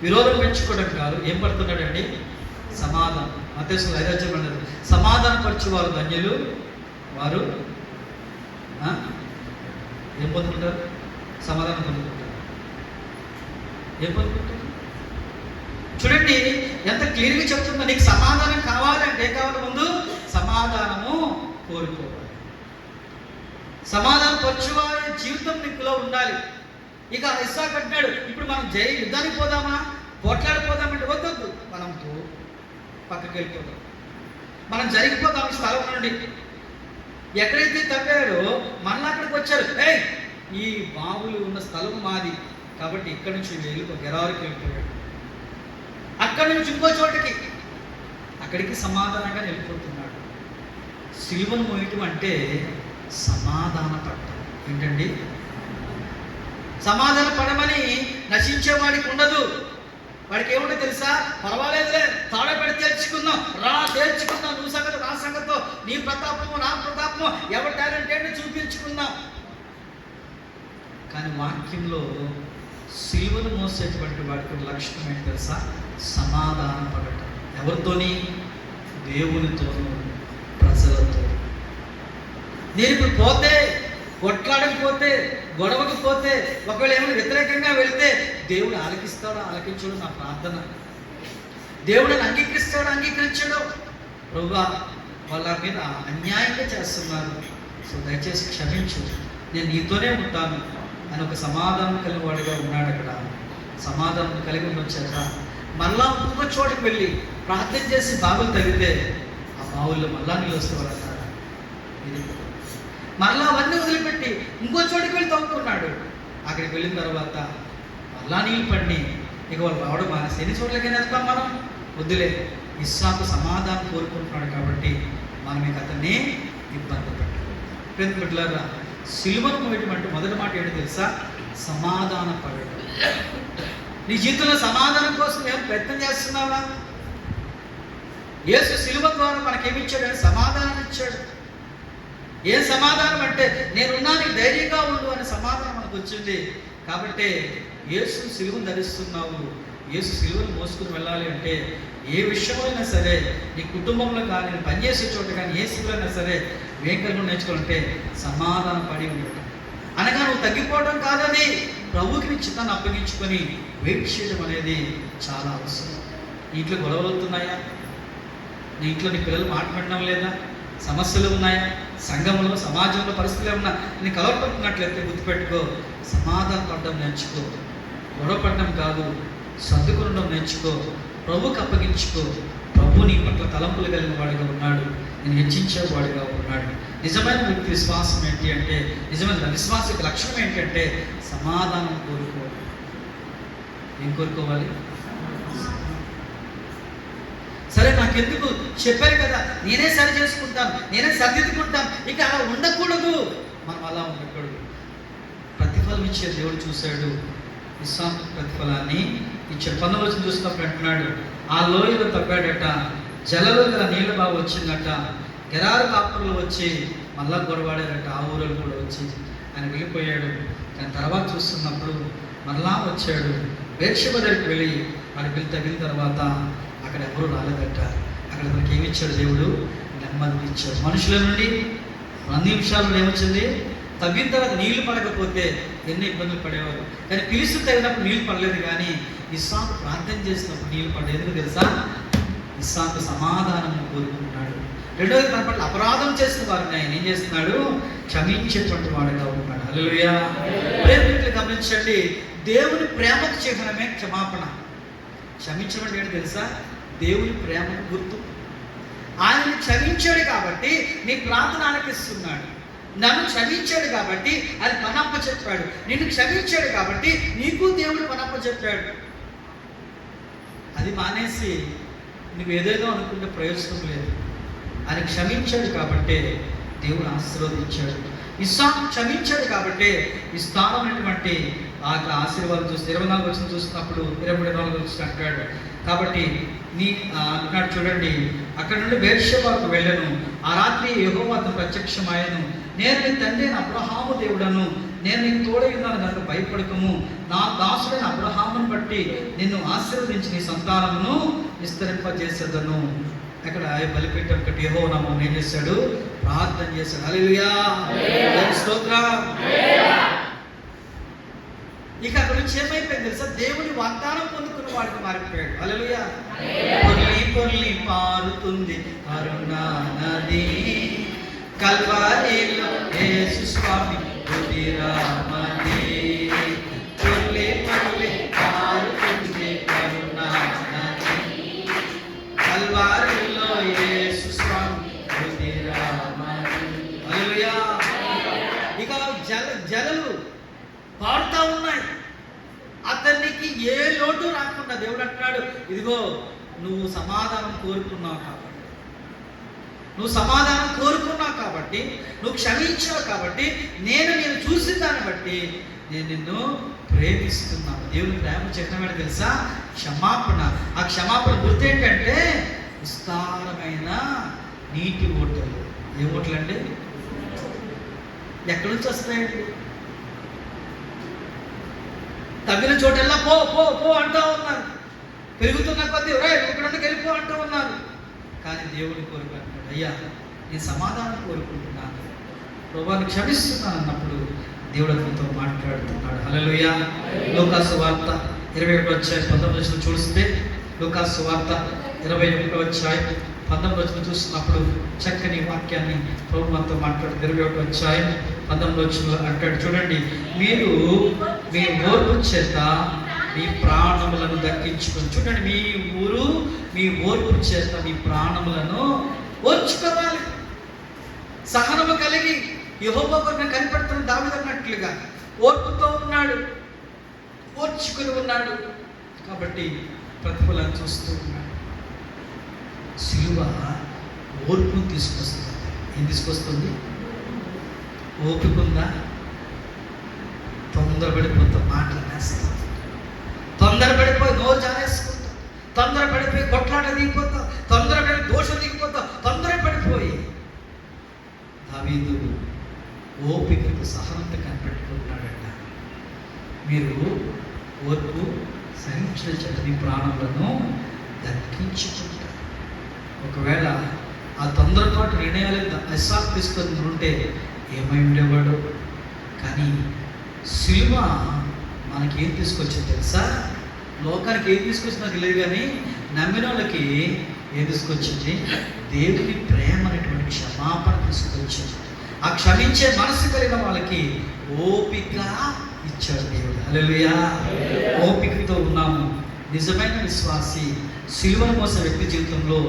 విరోధం పెంచుకోవడం కాదు. ఏం పడుతున్నాడండి? సమాధానం. మత్తయి 5 అన్నది సమాధాన పరచు వారు ధన్యులు, వారు ఏం పొందుకుంటారు? సమాధానం పొందుకుంటారు. ఏం పొందుకుంటారు? చూడండి ఎంత క్లియర్గా చెప్తుందో. నీకు సమాధానం కావాలంటే ఏం కావాలి? ముందు సమాధానము కోరుకోవాలి. సమాధానం పరచువారి జీవితం నీకులో ఉండాలి. ఇక ఇస్సాకు అంటున్నాడు, ఇప్పుడు మనం యుద్ధానికి పోదామా, పోట్లాడిపోదామంటే వద్దొద్దు, మనం పక్కకి వెళ్ళిపోదాం, మనం జరిగిపోదాం ఈ స్థలం నుండి. ఎక్కడైతే తవ్వారో మళ్ళీ అక్కడికి వచ్చారు. ఈ బావులు ఉన్న స్థలం మాది కాబట్టి ఇక్కడి నుంచి వెళ్ళిపో, గెరారికి వెళ్ళిపోయాడు. అక్కడి నుంచి ఇంకో చోటకి, అక్కడికి సమాధానంగా వెళ్ళిపోతున్నాడు. సిలువను మోయటం అంటే సమాధాన పడటం. ఏంటండి? సమాధాన పడమని నశించేవాడికి ఉండదు. వాడికి ఏముంటే తెలుసా? పర్వాలేదులే, తాడబెడి తేల్చుకుందాం, తేల్చుకుందాం, నువ్వు సంగతి నా సంగతో, నీ ప్రతాపము నా ప్రతాపము, ఎవరి టాలెంట్ ఏంటో చూపించుకుందాం. కానీ వాక్యంలో సిలువను మోసేటువంటి వాడికి లక్షణం ఏంటి తెలుసా? సమాధాన పడటం. ఎవరితోని? దేవునితోనూ, ప్రజలతో. నేను ఇప్పుడు పోతే, కొట్లాడకపోతే, గొడవకపోతే, ఒకవేళ ఏమైనా వ్యతిరేకంగా వెళితే దేవుడు ఆలకిస్తాడో ఆలకించడు నా ప్రార్థన. దేవుడు అంగీకరిస్తాడో అంగీకరించడు. ప్రభువా, వాళ్ళ మీద అన్యాయంగా చేస్తున్నారు, సో దయచేసి క్షమించు, నేను నీతోనే ఉంటాను అని ఒక సమాధానం కలిగిన వాడిగా ఉన్నాడు. అక్కడ సమాధానం కలిగి వచ్చాక మళ్ళా ఇంకో చోటుకు వెళ్ళి ప్రార్థన చేసి బావులు తగిలితే ఆ బావుల్లో మళ్ళా నీళ్ళు వస్తేవాడు. ఇది మరలా అవన్నీ వదిలిపెట్టి ఇంకో చోటుకి వెళ్ళి తవ్వుకున్నాడు. అక్కడికి వెళ్ళిన తర్వాత మళ్ళా నీళ్ళు పడిని. ఇక వాళ్ళు రావడం మానేసి ఎన్ని చోట్లకైనా వెళ్తాం మనం? వద్దులే. ఇస్సాకు సమాధానం కోరుకుంటున్నాడు కాబట్టి మనం ఇక అతన్ని ఇబ్బంది పెట్టాలి. బిడ్డలారా, సిలువను మోయటం మొదటి మాట ఏంటో తెలుసా? సమాధాన పడటం. నీ జీవితంలో సమాధానం కోసం ఏం ప్రయత్నం చేస్తున్నావా? యేసు సిలువ ద్వారా మనకేమిచ్చాడు? సమాధానం ఇచ్చాడు. ఏ సమాధానం అంటే నేనున్నా, నీకు ధైర్యంగా ఉండు అనే సమాధానం మనకు వచ్చింది. కాబట్టి యేసు సిలువను ధరిస్తున్నావు, యేసు సిలువను మోసుకుని వెళ్ళాలి అంటే ఏ విషయమైనా సరే, నీ కుటుంబంలో కానీ, పనిచేసే చోట కానీ, ఏ సిలువైనా సరే వేంకలను నేర్చుకోవాలంటే సమాధానం పడి ఉండటం. అనగా నువ్వు తగ్గిపోవడం కాదని ప్రభువుకి నీ చిత్తాన్ని అప్పగించుకొని వెయిట్ చేయడం అనేది చాలా అవసరం. నీ ఇంట్లో గొడవలు అవుతున్నాయా? నీ ఇంట్లో నీ పిల్లలు మాట్లాడడం లేదా? సమస్యలు ఉన్నాయా? సంఘంలో, సమాజంలో పరిస్థితులు ఏమన్నా నీ కలవట్టుకున్నట్లయితే గుర్తుపెట్టుకో, సమాధానం పడడం నేర్చుకో. గొడవపడడం కాదు, సర్దుకునడం నేర్చుకో, ప్రభువుకి అప్పగించుకో. ప్రభు నీ పట్ల తలంపులు కలిగిన వాడిగా ఉన్నాడు, నేను హెచ్చించేవాడిగా ఉన్నాడు. నిజమైన వ్యక్తి విశ్వాసం ఏంటి అంటే, నిజమైన విశ్వాసకి లక్షణం ఏంటంటే సమాధానం కోరుకోవాలి. ఏం కోరుకోవాలి? సరే నాకెందుకు, చెప్పారు కదా, నేనే సరి చేసుకుంటాను, నేనే సరిదిద్దుకుంటాను. ఇక అలా ఉండకూడదు, మనం అలా ఉండకూడదు. ప్రతిఫలం ఇచ్చే దేవుడు చూశాడు, విశ్వాస ప్రతిఫలాన్ని ఇచ్చాడు. 19 చూసినప్పుడు అంటున్నాడు, ఆ లోయలో తప్పాడట, జలలో గల నీళ్ళు బాగా వచ్చిందట, గెరారు కాపురులు వచ్చి మళ్ళా గొడవాడారట, ఆ ఊరు కూడా వచ్చి. ఆయన వెళ్ళిపోయాడు. కానీ తర్వాత చూస్తున్నప్పుడు మరలా వచ్చాడు. బేర్షెబ దగ్గరికి వెళ్ళి వాడి పిల్లి తగిన తర్వాత అక్కడ ఎవరు రాలేదట. అక్కడ మనకి ఏమి ఇచ్చాడు దేవుడు? నెమ్మది ఇచ్చాడు. మనుషుల నుండి 2 నిమిషాల్లో ఏమొచ్చింది? తవ్విన తర్వాత నీళ్లు పడకపోతే ఎన్ని ఇబ్బందులు పడేవారు. కానీ పిలుసు తగినప్పుడు నీళ్లు పడలేదు. కానీ ఇస్సాకు ప్రార్థన చేసినప్పుడు నీళ్లు పడలేదు. ఎందుకు తెలుసా? ఇస్సాకు సమాధానం కోరుకుంటున్నాడు. రెండోది, తన పట్ల అపరాధం చేసిన వారిని ఆయన ఏం చేస్తున్నాడు? క్షమించేటువంటి వాడుగా ఉన్నాడు. హల్లెలూయా. ప్రేమికులు గమనించండి, దేవుని ప్రేమకు చిహ్నమే క్షమాపణ. క్షమించడం ఏంటి తెలుసా? దేవుని ప్రేమకు గుర్తు. ఆయన క్షమించాడు కాబట్టి నీ ప్రార్థన ఆలకిస్తున్నాడు. నన్ను క్షమించాడు కాబట్టి అది పనప్ప చెప్పాడు. నిన్ను క్షమించాడు కాబట్టి నీకు దేవుడు పనప్ప చెప్పాడు. అది మానేసి నువ్వు ఏదేదో అనుకుంటే ప్రయోజనం లేదు. ఆయన క్షమించాడు కాబట్టి దేవుడు ఆశీర్వదించాడు. ఇస్సాకు క్షమించాడు కాబట్టి విస్తారమైనటువంటి ఆ ఆశీర్వాదం చూస్తే 24 వచ్చిన చూసినప్పుడు 23 వచ్చిన అంటాడు. కాబట్టి నీ అంటున్నాడు చూడండి, అక్కడ నుండి బేర్షెబాకు వెళ్ళను, ఆ రాత్రి యెహోవా అతనికి ప్రత్యక్షమాయెను. నేను నీ తండ్రి అయిన అబ్రహాము దేవుడను, నేను నీకు తోడై ఉన్నాను కనుక భయపడకము. నా దాసుడైన అబ్రహామును బట్టి నిన్ను ఆశీర్వదించి నీ సంతానమును విస్తరింపజేసేదను. అక్కడ బలిపీఠం కట్టి యెహోవా నామమున ఏం చేశాడు? ప్రార్థన చేశాడు. హల్లెలూయా, స్తోత్రం. ఇక అక్కడ నుంచి ఏమైపోయింది తెలుసా? దేవుని వాగ్దానం పొందుకున్న వాడికి మారిపోయాడు. హల్లెలూయా. పొర్లి పొర్లి పారుతుంది కరుణా నది, కల్వారీలో యేసు స్వామి రుధిరమది. పొర్లి పొర్లి పారుతుంది కరుణా నది, కల్వారీలో యేసు స్వామి రుధిరమది. హల్లెలూయా. ఇక జలలు పారుతా ఉన్నాయి. అతనికి ఏ లోటు రాకుండా దేవుడు అంటున్నాడు, ఇదిగో నువ్వు సమాధానం కోరుకున్నావు కాబట్టి, నువ్వు సమాధానం కోరుకున్నావు కాబట్టి, నువ్వు క్షమించావు కాబట్టి, నేను చూసిన దాన్ని బట్టి నేను నిన్ను ప్రేమిస్తున్నాను. దేవుని ప్రేమ చిహ్నమైన తెలుసా? క్షమాపణ. ఆ క్షమాపణ గుర్తు ఏంటంటే విస్తారమైన నీటి ఓటలు. ఏ ఓటలు అండి? ఎక్కడి నుంచి వస్తాయండి? తగిన చోటల్లా పో పో పో అంటూ ఉన్నారు. పెరుగుతున్న కొద్దీ ఇక్కడ నుండి వెళ్ళిపో అంటూ ఉన్నారు. కానీ దేవుని కోరుకుంటున్నాడు, అయ్యా నేను సమాధానం కోరుకుంటున్నాను, ప్రభువుని క్షమిస్తున్నాను అన్నప్పుడు దేవుడు అతనితో మాట్లాడుతున్నాడు. హల్లెలూయా. లూకాసు వార్త 21వ అధ్యాయం 19 చూస్తే, లూకాసు వార్త 21వ అధ్యాయం 19 చూసినప్పుడు చక్కని వాక్యాన్ని ప్రభు మనతో మాట్లాడు. 21వ అధ్యాయం 19 అంటాడు చూడండి, మీరు మీ ఓర్పు చేత మీ ప్రాణములను దక్కించుకొని. చూడండి, మీ ఊరు మీ ఓర్పు చేత మీ ప్రాణములను ఓర్చుకోవాలి. సహనము కలిగి యెహోవా కొరకు కనిపెడుతున్న దావీదు అన్నట్లుగా ఓర్పుతో ఉన్నాడు, ఓర్చుకుని ఉన్నాడు. కాబట్టి ప్రతిఫలం చూస్తూ ఉన్నాడు. సిలువ ఓర్పును తీసుకొస్తుంది. ఏం తీసుకొస్తుంది? ఓపిక ఉందా? తొందరపడిపోతాం, మాటలు నేస్తాం, తొందరపడిపోయి నోరు జారేసుకుంటాం, తొందరపడిపోయి కొట్లాట దిగిపోతాం, తొందరపడి దోషం దిగిపోతాం, తొందరపడిపోయి. దావీదు ఓపికకు సహనంతో కనిపెట్టుకుంటున్నాడట. మీరు ఓర్పు సహించిన చక్కని ప్రాణములను దక్కించుకుంటారు. ఒకవేళ ఆ తొందరపాటు నిర్ణయాలు ఇస్సాకు తీసుకొని ఉంటే ఏమై ఉండేవాడు. కానీ సిలువ మనకి ఏం తీసుకొచ్చింది తెలుసా? లోకానికి ఏం తీసుకొచ్చిందో తెలియదు, కానీ నమ్మిన వాళ్ళకి ఏం తీసుకొచ్చింది? దేవుని ప్రేమ అనేటువంటి క్షమాపణ తీసుకొచ్చింది. ఆ క్షమించే మనసు కలిగిన వాళ్ళకి ఓపిక ఇచ్చాడు దేవుడు. హల్లెలూయా. ఓపికతో ఉన్నాము. నిజమైన విశ్వాసి సిలువను మోసే వ్యక్తి జీవితంలో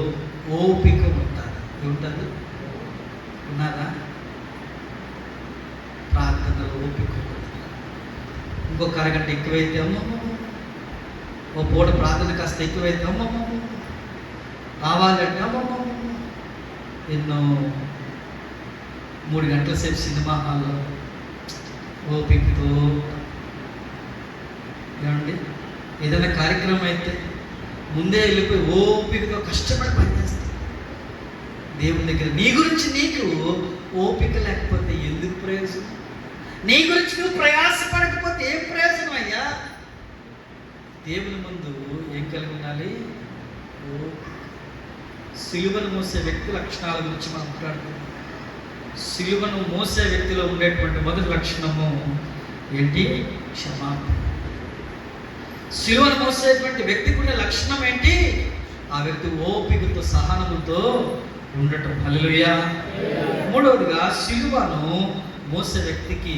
ఓపిక ఉంటారు. ఏముంటుంది? ఉన్నారా? ప్రార్థనలో ఓపిక ఉంటుంది. ఇంకొక అరగంట ఎక్కువైతే అమ్మమ్మ, ఓ పూట ప్రార్థన కాస్త ఎక్కువైతే అమ్మమ్మ, రావాలంటే అమ్మమ్మ, ఎన్నో 3 గంటల సేపు సినిమా హాల్లో ఓపికతో. ఏమండి, ఏదైనా కార్యక్రమం అయితే ముందే వెళ్ళిపోయి ఓపికతో కష్టపడి పనిచేస్తాం దేవుని దగ్గర. నీ గురించి నీకు ఓపిక లేకపోతే ఎందుకు ప్రయోజనం? నీ గురించి నువ్వు ప్రయాసపడకపోతే ఏం ప్రయోజనం అయ్యా? దేవుని ముందు ఏం కలిగి ఉండాలి? సిలువను మోసే వ్యక్తి లక్షణాల గురించి మనం మాట్లాడుతున్నాం. సిలువను మోసే వ్యక్తిలో ఉండేటువంటి మొదటి లక్షణము ఏంటి? క్షమాపణ. సిలువను మోసేటువంటి వ్యక్తికి ఉండే లక్షణం ఏంటి? ఆ వ్యక్తి ఓపికతో సహనముతో ఉండటం. హల్లెలూయా. మూడవదిగా సిలువను మోసే వ్యక్తికి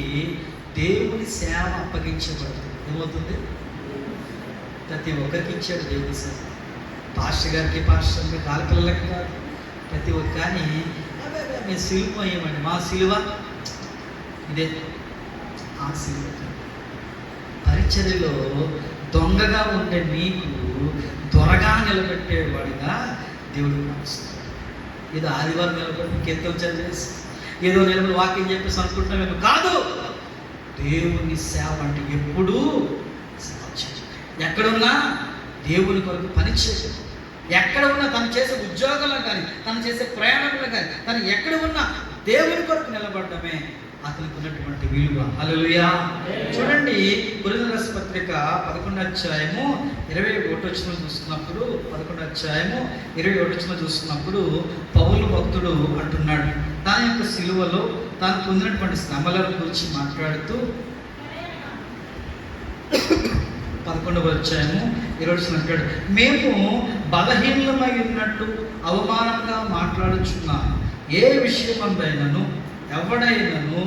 దేవుని సేవ అప్పగించబడుతుంది. ఏమవుతుంది? ప్రతి ఒక్కరికి ఇచ్చాడు దేవుని సేవ. పాస్టర్ గారికి, పాస్టర్కి, కాలపిల్లలకి కాదు, ప్రతి ఒక్క. కానీ మేము సిలువ అయ్యామండి, మా సిలువ ఇదే. ఆ సిలువ పరిచర్యలో దొంగగా ఉండే నీకు త్వరగా నిలబెట్టేవాడిగా దేవుడు మారుస్తాడు. ఏదో ఆదివారం నిలబడి కీర్తన చదివేసి ఏదో నిలబడి వాక్యం చెప్పేసి అనుకుంటున్నామేమో కాదు. దేవుని సేవ అంటే ఎప్పుడూ సేవ చేయాలి. ఎక్కడున్నా దేవుని కొరకు పని చేయాలి. ఎక్కడ ఉన్నా తను చేసే ఉద్యోగంలో కానీ, తను చేసే ప్రయాణంలో కానీ, తను ఎక్కడ ఉన్నా దేవుని కొరకు నిలబడటమే అతనికి ఉన్నటువంటి విలువ. హల్లెలూయా. చూడండి, కొరింథీయుల రాసిన పత్రిక 11వ అధ్యాయము 21వ వచనం చూస్తున్నప్పుడు, 11వ అధ్యాయము 21వ వచనం చూస్తున్నప్పుడు పౌలు భక్తుడు అంటున్నాడు, తన యొక్క సిలువలో తాను పొందినటువంటి శ్రమలను గురించి మాట్లాడుతూ 11వ అధ్యాయము 20వ వచనం అంటాడు, మేము బలహీనమై ఉన్నట్టు అవమానంగా మాట్లాడుచున్నాము. ఏ విషయమందైనను ఎవడైనను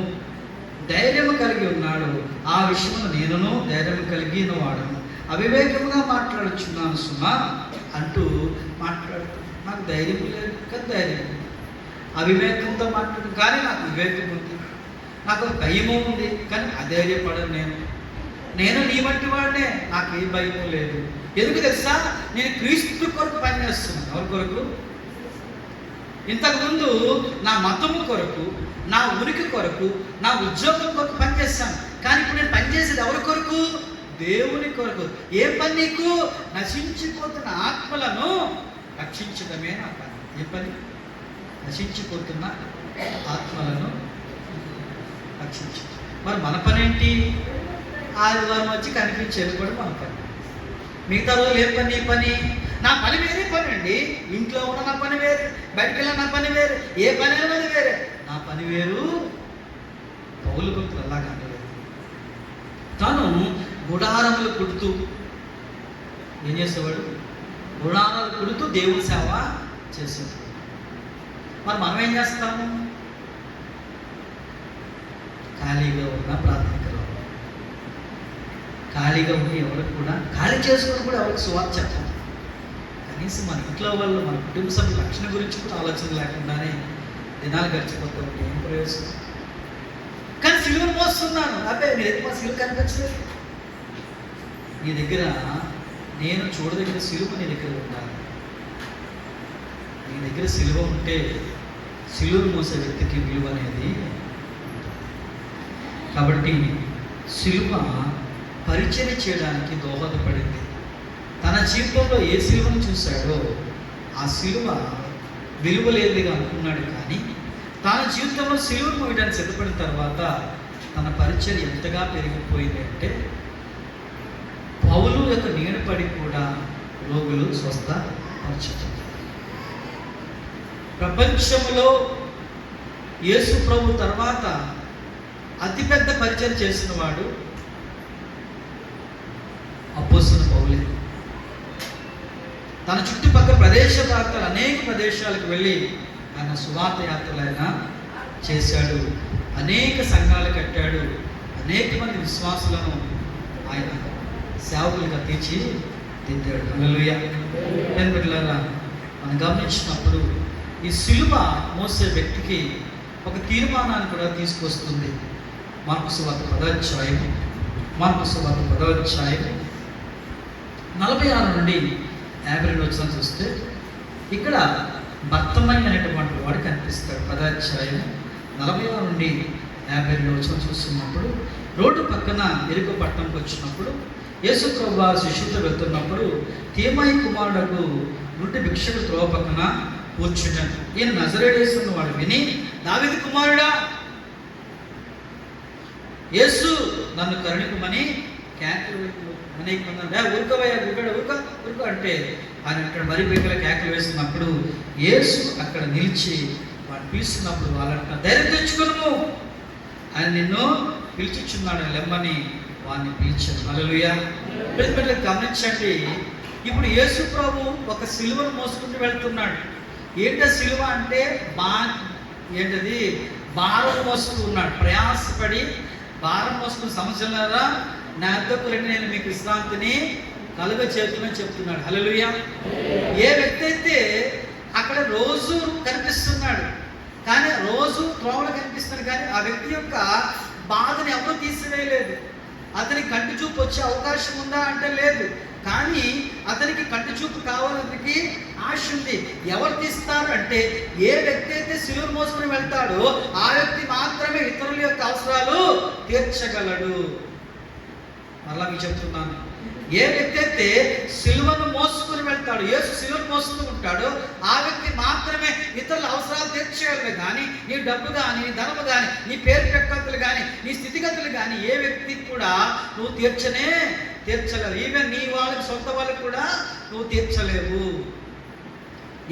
ధైర్యము కలిగి ఉన్నాడు, ఆ విషయంలో నేనును ధైర్యం కలిగిన వాడను. అవివేకముగా మాట్లాడుచున్నాను సుమా అంటూ మాట్లాడుతాను. నాకు ధైర్యం లేదు కానీ ధైర్యం ఉంది. అవివేకంతో మాట్లాడు కానీ నాకు వివేకం ఉంది. నాకు భయము ఉంది కానీ అధైర్యపడను. నేను నీ వంటి వాడినే, నాకు ఏ భయము లేదు. ఎందుకు తెలుసా? నేను క్రీస్తు కొరకు పనిచేస్తున్నాను. ఎవరి కొరకు? ఇంతకుముందు నా మతము కొరకు, నా ఉనికి కొరకు, నా ఉద్యోగం కొరకు పనిచేస్తాను. కానీ ఇప్పుడు నేను పనిచేసేది ఎవరి కొరకు? దేవుని కొరకు. ఏ పని నీకు? నశించిపోతున్న ఆత్మలను రక్షించడమే నా పని. ఏ పని? నశించిపోతున్న ఆత్మలను రక్షించడం. మరి మన పని ఏంటి? ఆదివారం వచ్చి కనిపించేది కూడా మన పని. మిగతా రోజులు ఏ పని? నీ పని. నా పని వేరే పని అండి. ఇంట్లో ఉన్న నా పని వేరే, బయటికి వెళ్ళిన నా పని వేరే, ఏ పని అయినది వేరే. నా పని వేరు. పౌలు భక్తులు అలాగా అనలేదు. తాను గుడారములు కుడుతూ ఏం చేసేవాడు? గుడారాలు కుడుతూ దేవుని సేవ చేసేవాడు. మరి మనం ఏం చేస్తాము? ఖాళీగా ఉన్న ప్రార్థనలో, ఖాళీగా ఉండి ఎవరికి కూడా ఖాళీ చేసుకొని కూడా ఎవరికి సువార్త చెప్పాలి. కనీసం మన ఇంట్లో వాళ్ళు, మన కుటుంబ సభ్యుల రక్షణ గురించి కూడా ఆలోచన లేకుండానే దినాలు గడిచిపోతూ ఉంటే ఏం ప్రయోజనం? కానీ సిలువను మోస్తున్నాను. అదే నీ దగ్గర మా సిలువ కనిపించలేదు. నీ దగ్గర నేను చూడదగిన సిలువ నీ దగ్గర ఉండాలి. నీ దగ్గర సిలువ ఉంటే సిలువను మోసే వ్యక్తికి విలువ అనేది. కాబట్టి సిలువ పరిచయం చేయడానికి దోహదపడింది. తన జీవితంలో ఏ సిలువను చూశాడో ఆ సిలువ విలువ లేదుగా అనుకున్నాడు. కానీ తన జీవితంలో సిలువను మోయడానికి సిద్ధపడిన తర్వాత తన పరిచయం ఎంతగా పెరిగిపోయింది అంటే, పౌలు యొక్క నీడపడి కూడా రోగులు స్వస్థపరచబడ్డారు. ప్రపంచంలో యేసు ప్రభు తర్వాత అతిపెద్ద పరిచయం చేసిన వాడు అపోస్తలుడైన పౌలే. తన చుట్టుపక్కల ప్రదేశ ప్రాంతాలు అనేక ప్రదేశాలకు వెళ్ళి ఆయన సువార్త యాత్రలైనా చేశాడు. అనేక సంఘాలు కట్టాడు. అనేక మంది విశ్వాసులను ఆయన సేవకులుగా తీర్చి దిద్దాడు. హల్లెలూయా. నేను బిడ్డలారా, మనం గమనించినప్పుడు ఈ సిలువ మోసే వ్యక్తికి ఒక తీర్మానాన్ని కూడా తీసుకొస్తుంది. మార్కు సువార్త 10వ అధ్యాయం 46 నుండి 52 వచనం చూస్తే ఇక్కడ బర్తమై అనేటువంటి వాడు కనిపిస్తాడు. 10వ అధ్యాయం 46 నుండి 52 వచనం చూస్తున్నప్పుడు, రోడ్డు పక్కన ఎరుక పట్టణంకి వచ్చినప్పుడు యేసు ప్రభువు శిష్యులతో వెళ్తున్నప్పుడు తీమయి కుమారుడకు గుడ్డి భిక్షకు త్రోవ పక్కన కూర్చున్నాడు. ఈయన నజరేడేస్తున్న వాడు విని, దావీదు కుమారుడా, యేసు నన్ను కరుణింపమని కేకలు అనేక మంది ఊరుకోవయ్యా, ఊరుకో అంటే ఆయన అక్కడ మరి పీకల కేకలు వేస్తున్నప్పుడు యేసు అక్కడ నిలిచి వాడు పిలుస్తున్నప్పుడు వాళ్ళంట ధైర్యం తెచ్చుకోను, ఆయన నిన్ను పిలిచిచున్నాడు లెమ్మని వాడిని పిలిచాడు. హల్లెలూయా. పిల్లలు గమనించండి, ఇప్పుడు యేసు ప్రభు ఒక సిలువను మోసుకుంటూ వెళ్తున్నాడు. ఏంటో సిలువ అంటే ఏంటది? భారం మోస్తూ ఉన్నాడు. ప్రయాసపడి భారం మోసుకున్న సమస్యలారా నా యొద్దకు రండి, నేను మీకు విశ్రాంతిని కలుగ చేతులని చెప్తున్నాడు. హల్లెలూయా. ఏ వ్యక్తి అయితే అక్కడ రోజు కనిపిస్తున్నాడు, కానీ రోజు త్రోవలు కనిపిస్తున్నాడు, కానీ ఆ వ్యక్తి యొక్క బాధను ఎవరు తీసివేయలేదు. అతనికి కంటి చూపు వచ్చే అవకాశం ఉందా అంటే లేదు, కానీ అతనికి కంటి చూపు కావాలనికి ఆశ ఉంది. ఎవరు తీస్తారు అంటే ఏ వ్యక్తి అయితే సిలువ మోసుకుని వెళ్తాడో ఆ వ్యక్తి మాత్రమే ఇతరుల యొక్క అవసరాలు తీర్చగలడు. మళ్ళా మీకు చెప్తున్నాను, ఏ వ్యక్తి అయితే సిలువను మోసుకుని వెళ్తాడు, యేసు సిలువను మోసుకుని ఉంటాడో ఆ వ్యక్తి మాత్రమే ఇతరుల అవసరాలు తీర్చగలరు. కానీ నీ డబ్బు కానీ, నీ ధనము కానీ, నీ పేరు ప్రఖ్యాతులు కానీ, నీ స్థితిగతులు కానీ ఏ వ్యక్తికి కూడా నువ్వు తీర్చలేవు. ఈవెన్ నీ వాళ్ళకి, సొంత వాళ్ళకి కూడా నువ్వు తీర్చలేవు.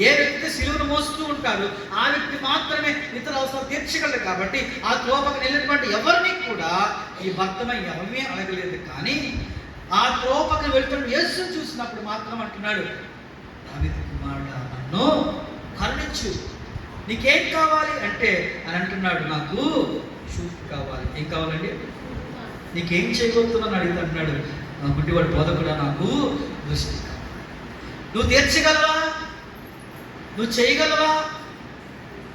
ఏ వ్యక్తి సిలువను మోస్తూ ఉంటాడు ఆ వ్యక్తి మాత్రమే ఇతర అవసరాలు తీర్చగలరు. కాబట్టి ఆ త్రోవకు వెళ్ళినటువంటి ఎవరిని కూడా ఈ భర్తమై ఎవరిని అడగలేదు. కానీ ఆ త్రోవకు వెళ్తున్న యేసును చూసినప్పుడు మాత్రం అంటున్నాడు, దావీదు కుమారుడా, నన్ను కరుణించు, నీకేం కావాలి అంటే అని అంటున్నాడు, నాకు చూపు కావాలి. ఏం కావాలండి? నీకేం చేయబోతున్నాను అడిగితే అంటున్నాడు, నా గుడ్డివాడు బోధకుడా, నాకు దృష్టి కావాలి. నువ్వు తీర్చగలవా? నువ్వు చేయగలవా?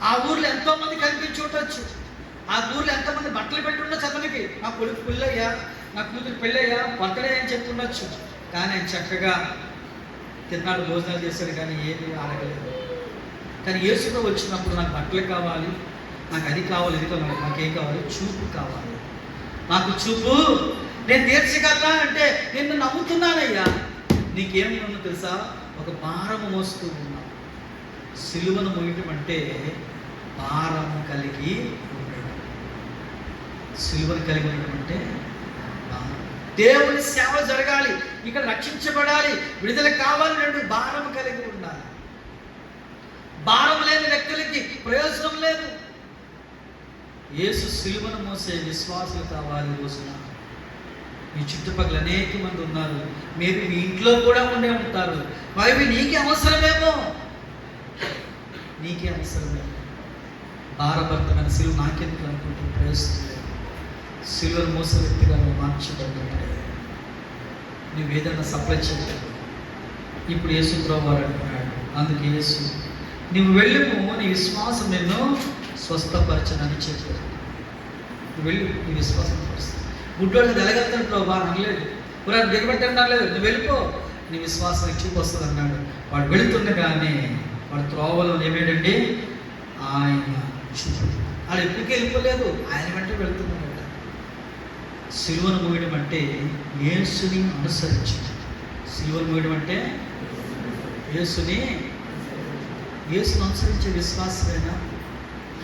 ఆ ఊర్లో ఎంతోమంది కనిపించి ఉండొచ్చు, ఆ ఊర్లో ఎంతోమంది బట్టలు పెట్టి ఉండొచ్చు, అతనికి నా కొడుకు పెళ్ళయ్యా, నా కూతురు పెళ్ళయ్యా, బర్త్డే అని చెప్తుండొచ్చు, కానీ ఆయన చక్కగా తిన్నాడు, భోజనాలు చేశాడు, కానీ ఏమీ అడగలేదు. కానీ యేసుతో వచ్చినప్పుడు నాకు బట్టలు కావాలి, నాకు అది కావాలి, ఇది కావాలి, నాకేం కావాలి? చూపు కావాలి. నాకు చూపు, నేను తీర్చగలనా అంటే నేను నమ్ముతున్నానయ్యా. నీకేమన్నా తెలుసా? ఒక భారము మోస్తూ ఉన్నా. సిలువను మోయటం అంటే భారము కలిగి ఉండడం. సిలువను కలిగి ఉండడం అంటే దేవుని సేవ జరగాలి, ఇక్కడ రక్షించబడాలి, విడుదల కావాలంటే భారము కలిగి ఉండాలి. భారం లేని వ్యక్తులకి ప్రయోజనం లేదు. యేసు సిలువను మోసే విశ్వాసులు కావాలి. రోజున మీ చుట్టుపక్కల అనేక మంది ఉన్నారు, మీరు మీ ఇంట్లో కూడా ఉండే ఉంటారు, అవి నీకే అవసరమేమో, నీకే అవసరమేమో. భారభర్తమైన సిలువ నాకెందుకు అనుకుంటే ప్రయోజనం లేదు. సిలువను మోసే వ్యక్తిగా నువ్వు మార్చబడ్డాడు. నువ్వు ఏదైనా సప్లై చేయలేదు. ఇప్పుడు యేసు ప్రభువారు అంటున్నాడు, అందుకే యేసు నువ్వు వెళ్ళిపో, నీ విశ్వాసం నిన్ను స్వస్థపరచనని చెప్పాడు. నువ్వు వెళ్ళి నీ విశ్వాసం పరుస్తుంది. గుడ్డోడిని వెలగలుగుతాడు ప్రభు అనలేదు, కూడా దిగబెట్టండి అనలేదు, నువ్వు వెళ్ళిపో, నీ విశ్వాసం చూపు వస్తుంది అన్నాడు. వాడు వెళుతుండగానే వాడు త్రోవలో ఏమేడండి? ఆయన చూపు. వాడు ఎప్పటికీ వెళ్ళిపోలేదు, ఆయన వెంట వెళ్తున్నాడు. సిలువను మోయడం అంటే యేసుని అనుసరించడం. సిలువను మోయడం అంటే యేసుని అనుసరించే విశ్వాసమేనా?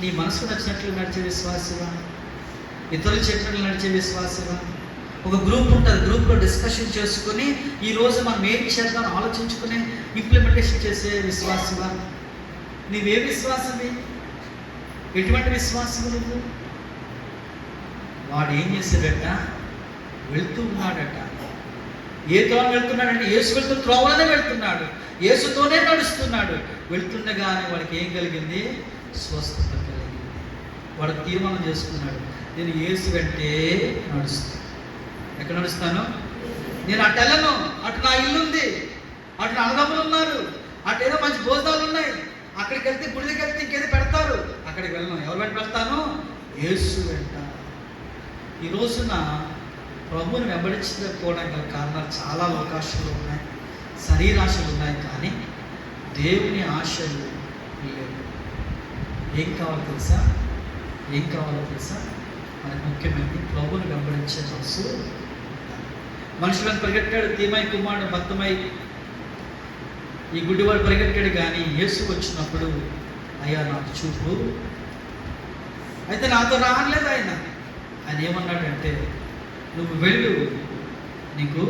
నీ మనసుకు నచ్చినట్లు నడిచే విశ్వాసమా? ఇతరులు చెప్పినట్లు నడిచే విశ్వాసమా? ఒక గ్రూప్ ఉంటుంది, గ్రూప్లో డిస్కషన్ చేసుకుని ఈరోజు మనం ఏం చేద్దాం ఆలోచించుకుని ఇంప్లిమెంటేషన్ చేసే విశ్వాసమా? నీవే విశ్వాసమే? ఎటువంటి విశ్వాసం నువ్వు? వాడు ఏం చేశాడట? వెళ్తూ ఉన్నాడట. ఏ త్రోవ వెళ్తున్నాడంటే యేసు వెళ్తున్న త్రోవలోనే వెళ్తున్నాడు, యేసుతోనే నడుస్తున్నాడు. వెళ్తుండగానే వాడికి ఏం కలిగింది? స్వస్థత కలిగింది. వాడు తీర్మానం చేసుకున్నాడు, నేను యేసు వెంటే నడుస్తాను. ఎక్కడ నడుస్తాను? నేను అటు వెళ్ళను. అటు నా ఇల్లు ఉంది, అటు నా అన్నదమ్ములు ఉన్నారు, అటు ఏదో మంచి భోజనాలు ఉన్నాయి, అక్కడికి వెళ్తే గుడి దగ్గరికి వెళ్తే ఇంకేదో పెడతారు, అక్కడికి వెళ్ళను. ఎవరు వెంట వెళ్తాను? యేసు వెంట. ఈ రోజున ప్రభువుని వెంబడించకపోవడానికి గల కారణాలు చాలా అవకాశాలు ఉన్నాయి, శరీరాశలు ఉన్నాయి, కానీ దేవుని ఆశలు లేవు. ఏం కావాలో తెలుసా? మనకు ముఖ్యమైనది ప్రభువుని వెంబడించే మనసు. మనుషులను పరిగెట్టాడు తీమై కుమారుడు భక్తమై, ఈ గుడ్డివాడు పరిగెట్టాడు, కానీ యేసుకు వచ్చినప్పుడు అయ్యా నాకు చూపు, అయితే నాతో రానలేదు ఆయన. ఆయన ఏమన్నాడంటే నువ్వు వెళ్ళు, నీకు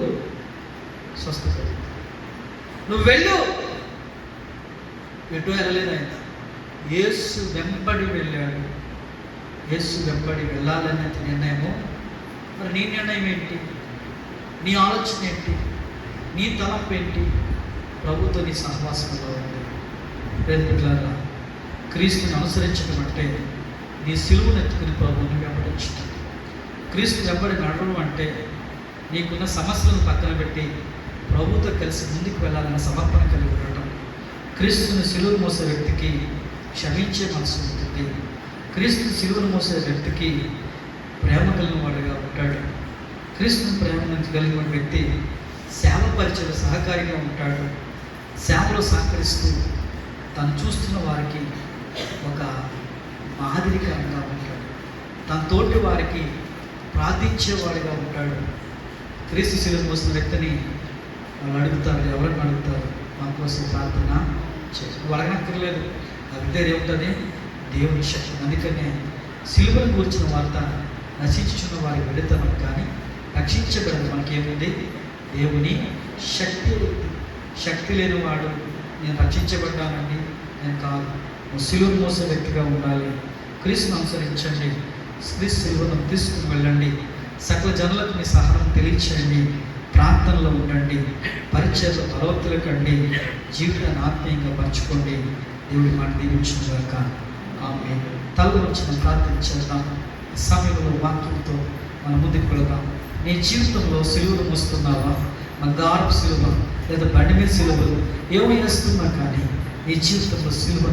స్వస్థత, నువ్వు వెళ్ళు. ఎటు వెళ్ళలేదు ఆయన, యేసు వెంబడి వెళ్ళాడు. యేసు వెంబడి వెళ్ళాలనే నిర్ణయము. మరి నీ నిర్ణయం ఏంటి? నీ ఆలోచన ఏంటి? నీ తలంపు ఏంటి? ప్రభుతో నీ సహవాసంలో ఉంది. ప్రేమికులారా, క్రీస్తుని అనుసరించడం అంటే నీ సిలువను ఎత్తుకుని ప్రభువుని వెంబడించడం. క్రీస్తు వెంబడి నడవడం అంటే నీకున్న సమస్యలను పక్కన పెట్టి ప్రభుతో కలిసి ముందుకు వెళ్ళాలన్న సమర్పణ కలిగి ఉండటం. క్రీస్తుని సిలువను మోసే వ్యక్తికి క్షమించే మనసు ఉంటుంది. క్రీస్తు సిలువను మోసే వ్యక్తికి ప్రేమ కలిగిన వాడుగా ఉంటాడు. క్రీస్తుని ప్రేమ కలిగిన వ్యక్తి సేవ పరిచయ సహకారిగా ఉంటాడు. సేవలో సహకరిస్తూ తను చూస్తున్న వారికి ఒక మాదిరికరంగా ఉంటాడు. తన తోటి వారికి ప్రార్థించేవాడిగా ఉంటాడు. క్రీస్తు సిలువను మోసిన వ్యక్తిని వాళ్ళు అడుగుతారు, ఎవరైనా అడుగుతారు, మా కోసం ప్రార్థన చేసి. వాళ్ళు అడగనక్కర్లేదు, అడిగితే ఏముంటుంది? దేవుని శక్తి. అందుకనే సిలువను కూర్చున్న వార్త నశించుచున్న వారి వెళుతాం, కానీ రక్షించబడదు మనకేముంది? దేవుని శక్తి. శక్తి లేనివాడు నేను రక్షించబడ్డానండి నేను కాదు. సిలువను మోసే వ్యక్తిగా ఉండాలి. క్రీస్తును అనుసరించండి, క్రీస్తు సిలువను తీసుకుని వెళ్ళండి, సకల జనులకు మీ సహనం తెలియచేయండి, ప్రార్థనలో ఉండండి, పరిచయలో బలవంతులు కండి, జీవితాన్ని ఆత్మీయంగా పంచుకోండి. దేవుడి మాట దీవించుగాక. ఆమె తల వచ్చిన ప్రార్థన చేద్దాం. ఈ సమయంలో వాక్యంతో మనం ముందుకు వెళదాం. నీ జీవితంలో సిలువను మోస్తున్నావా? బంగారపు సిలువ లేదా బండి మీద సిలువలు ఏమో వేస్తున్నా, కానీ నీ జీవితంలో సిలువ